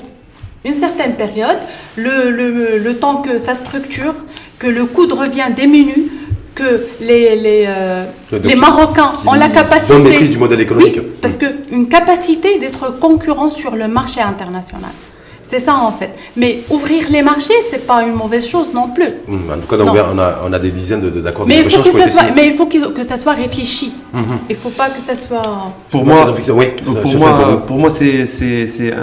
une certaine période, le temps que ça structure, que le coût de revient diminue, que les Marocains ont la capacité... Bonne maîtrise du modèle économique. Oui, parce qu'une capacité d'être concurrent sur le marché international. C'est ça en fait. Mais ouvrir les marchés, c'est pas une mauvaise chose non plus. En tout cas, on a des dizaines d'accords de libre-échange. Mais il faut que ça soit réfléchi. Il ne faut pas que ça soit... Pour moi, c'est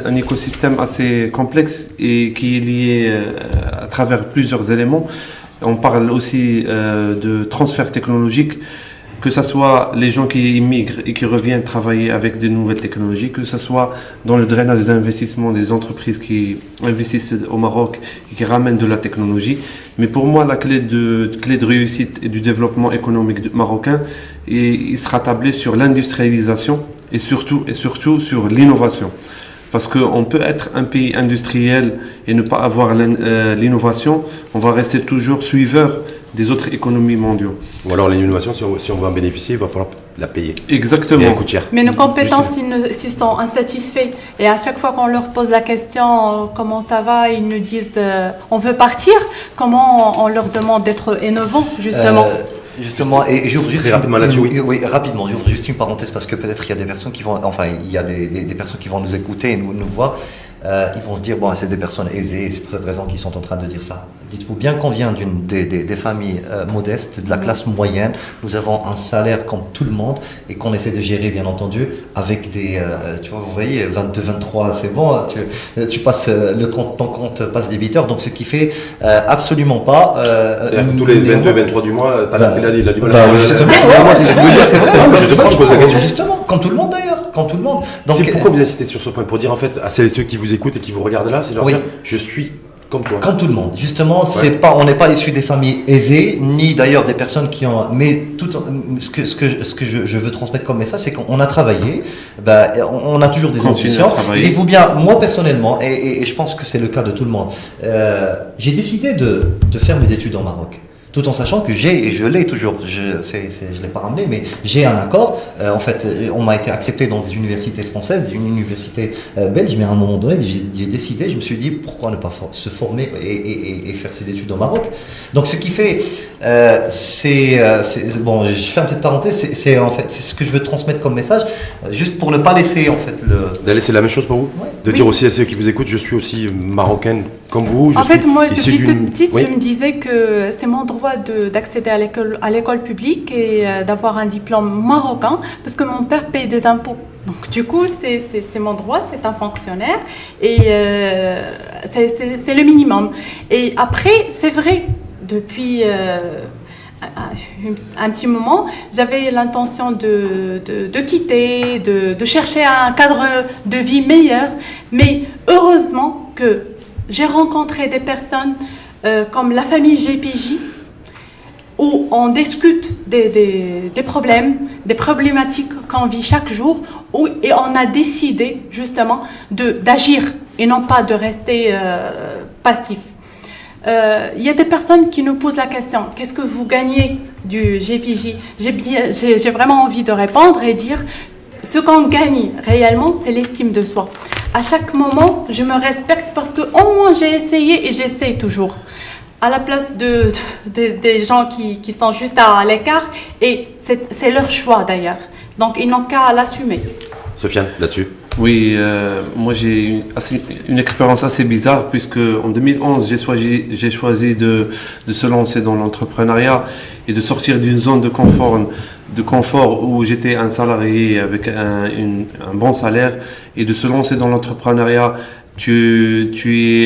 un écosystème assez complexe et qui est lié à travers plusieurs éléments. On parle aussi de transfert technologique, que ce soit les gens qui immigrent et qui reviennent travailler avec des nouvelles technologies, que ce soit dans le drainage des investissements des entreprises qui investissent au Maroc et qui ramènent de la technologie. Mais pour moi, la clé de réussite et du développement économique marocain, il sera tablé sur l'industrialisation et surtout sur l'innovation. Parce qu'on peut être un pays industriel et ne pas avoir l'innovation, on va rester toujours suiveur des autres économies mondiales. Ou alors l'innovation, si on veut en bénéficier, il va falloir la payer. Exactement. Et elle coûte cher. Mais nos compétences, s'ils sont insatisfaits, et à chaque fois qu'on leur pose la question comment ça va, ils nous disent on veut partir, comment on leur demande d'être innovants, justement Justement, et j'ouvre juste rapidement là-dessus. Oui, rapidement, j'ouvre juste une parenthèse parce que peut-être il y a des personnes qui vont, il y a des personnes qui vont nous écouter et nous voir. Ils vont se dire bon, c'est des personnes aisées, c'est pour cette raison qu'ils sont en train de dire ça. Dites-vous bien qu'on vient des familles modestes, de la classe moyenne. Nous avons un salaire comme tout le monde et qu'on essaie de gérer, bien entendu, avec des, tu vois, vous voyez, 22, 23, c'est bon. Tu passes ton compte passe débiteur, donc ce qui fait absolument pas. Tous les 22, 23 du mois, il a du mal à justement, c'est ce que je veux dire, c'est vrai. Je pose la question. Justement, comme tout le monde d'ailleurs. Comme tout le monde. Donc, c'est pourquoi vous insistez sur ce point, pour dire en fait à celles et ceux qui vous écoutent et qui vous regardent là, c'est leur dire je suis comme toi. Comme tout le monde. Justement, on n'est pas issu des familles aisées, ni d'ailleurs des personnes qui ont. Mais ce que je veux transmettre comme message, c'est qu'on a travaillé, on a toujours des ambitions. Dites-vous bien, moi personnellement, et je pense que c'est le cas de tout le monde, j'ai décidé de faire mes études en Maroc. Tout en sachant que je l'ai toujours, je l'ai pas ramené, mais j'ai un accord. En fait, on m'a été accepté dans des universités françaises, des universités belges, mais à un moment donné, j'ai décidé, je me suis dit, pourquoi ne pas se former et faire ses études au Maroc. Donc, ce qui fait, bon, je ferme cette parenthèse, c'est en fait, c'est ce que je veux transmettre comme message, juste pour ne pas laisser, en fait, D'aller, c'est la même chose pour vous? De dire aussi à ceux qui vous écoutent, je suis aussi marocaine comme vous. En fait, moi, depuis toute petite, je me disais que c'est mon droit droit d'accéder à l'école publique et d'avoir un diplôme marocain parce que mon père paye des impôts. Donc du coup, c'est mon droit, c'est un fonctionnaire et c'est le minimum. Et après, c'est vrai, depuis un petit moment, j'avais l'intention de quitter, de chercher un cadre de vie meilleur. Mais heureusement que j'ai rencontré des personnes comme la famille GPJ, où on discute des problèmes, des problématiques qu'on vit chaque jour, et on a décidé justement d'agir et non pas de rester passif. Il y a des personnes qui nous posent la question, qu'est-ce que vous gagnez du GPJ? J'ai vraiment envie de répondre et dire, ce qu'on gagne réellement, c'est l'estime de soi. À chaque moment, je me respecte parce qu'au moins j'ai essayé et j'essaie toujours. À la place des gens qui sont juste à l'écart, et c'est leur choix d'ailleurs. Donc ils n'ont qu'à l'assumer. Sofiane, là-dessus? Oui, moi j'ai une expérience assez bizarre puisque en 2011 j'ai choisi de se lancer dans l'entrepreneuriat et de sortir d'une zone de confort où j'étais un salarié avec un bon salaire, et de se lancer dans l'entrepreneuriat. Tu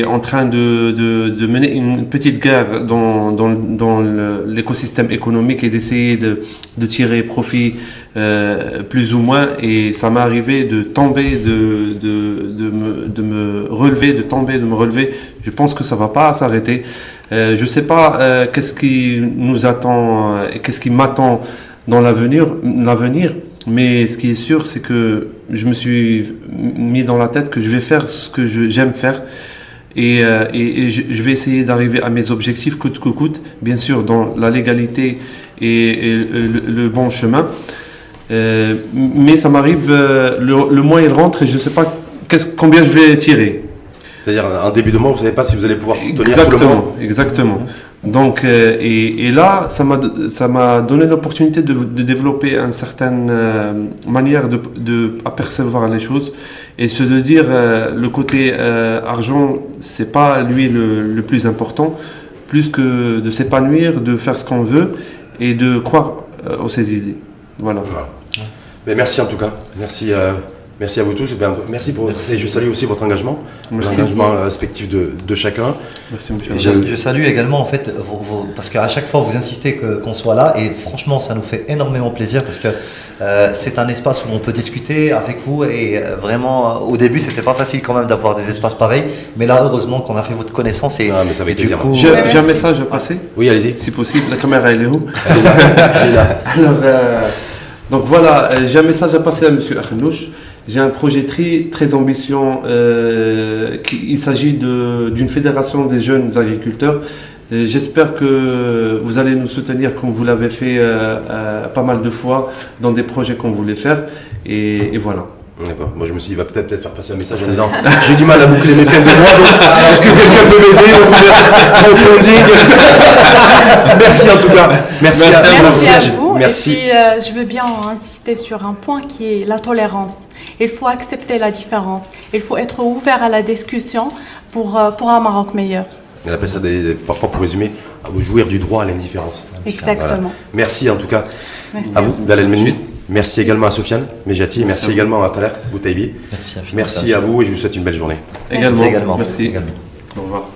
es en train de mener une petite guerre dans l'écosystème économique et d'essayer de tirer profit plus ou moins, et ça m'est arrivé de tomber, de me relever, de tomber, de me relever. Je pense que ça va pas s'arrêter. Je sais pas qu'est-ce qui nous attend et qu'est-ce qui m'attend dans l'avenir. Mais ce qui est sûr, c'est que je me suis mis dans la tête que je vais faire ce que j'aime faire, et je vais essayer d'arriver à mes objectifs coûte que coûte, bien sûr dans la légalité et le bon chemin. Mais ça m'arrive, le mois il rentre et je ne sais pas combien je vais tirer. C'est-à-dire en début de mois, vous ne savez pas si vous allez pouvoir tenir tout le mois. Exactement. Donc, et là, ça m'a donné l'opportunité de développer une certaine manière de apercevoir les choses, et de dire le côté argent, c'est pas lui le plus important, plus que de s'épanouir, de faire ce qu'on veut et de croire aux ses idées. Voilà. Mais merci en tout cas. Merci à vous tous. Merci pour. Et je salue aussi votre engagement, l'engagement respectif de chacun. Merci, monsieur. Je salue également en fait parce qu'à chaque fois vous insistez qu'on soit là, et franchement ça nous fait énormément plaisir parce que c'est un espace où on peut discuter avec vous, et vraiment au début c'était pas facile quand même d'avoir des espaces pareils, mais là heureusement qu'on a fait votre connaissance, et, mais ça va être et du plaisir. coup J'ai un message à passer. Oui, allez-y. Si possible, la caméra elle est où? Elle est là. Alors, donc voilà, j'ai un message à passer à monsieur Akhnouch. J'ai un projet très ambitieux. Il s'agit d'une fédération des jeunes agriculteurs. J'espère que vous allez nous soutenir comme vous l'avez fait pas mal de fois dans des projets qu'on voulait faire. Et voilà. D'accord. Moi je me suis dit, il va peut-être faire passer un message en disant j'ai du mal à boucler mes fins de mois, donc est-ce que quelqu'un peut m'aider au crowdfunding? Merci en tout cas. Merci à vous. Merci. Et puis je veux bien insister sur un point qui est la tolérance. Il faut accepter la différence. Il faut être ouvert à la discussion pour un Maroc meilleur. On appelle ça parfois, pour résumer, jouir du droit à l'indifférence. Exactement. Voilà. Merci en tout cas Merci. à vous, Dalal Menni. Merci également à Sofiane Medjati. Merci également à Taler Boutaibi. merci Merci à vous, et je vous souhaite une belle journée. Également. Également. Merci. Également. Au revoir.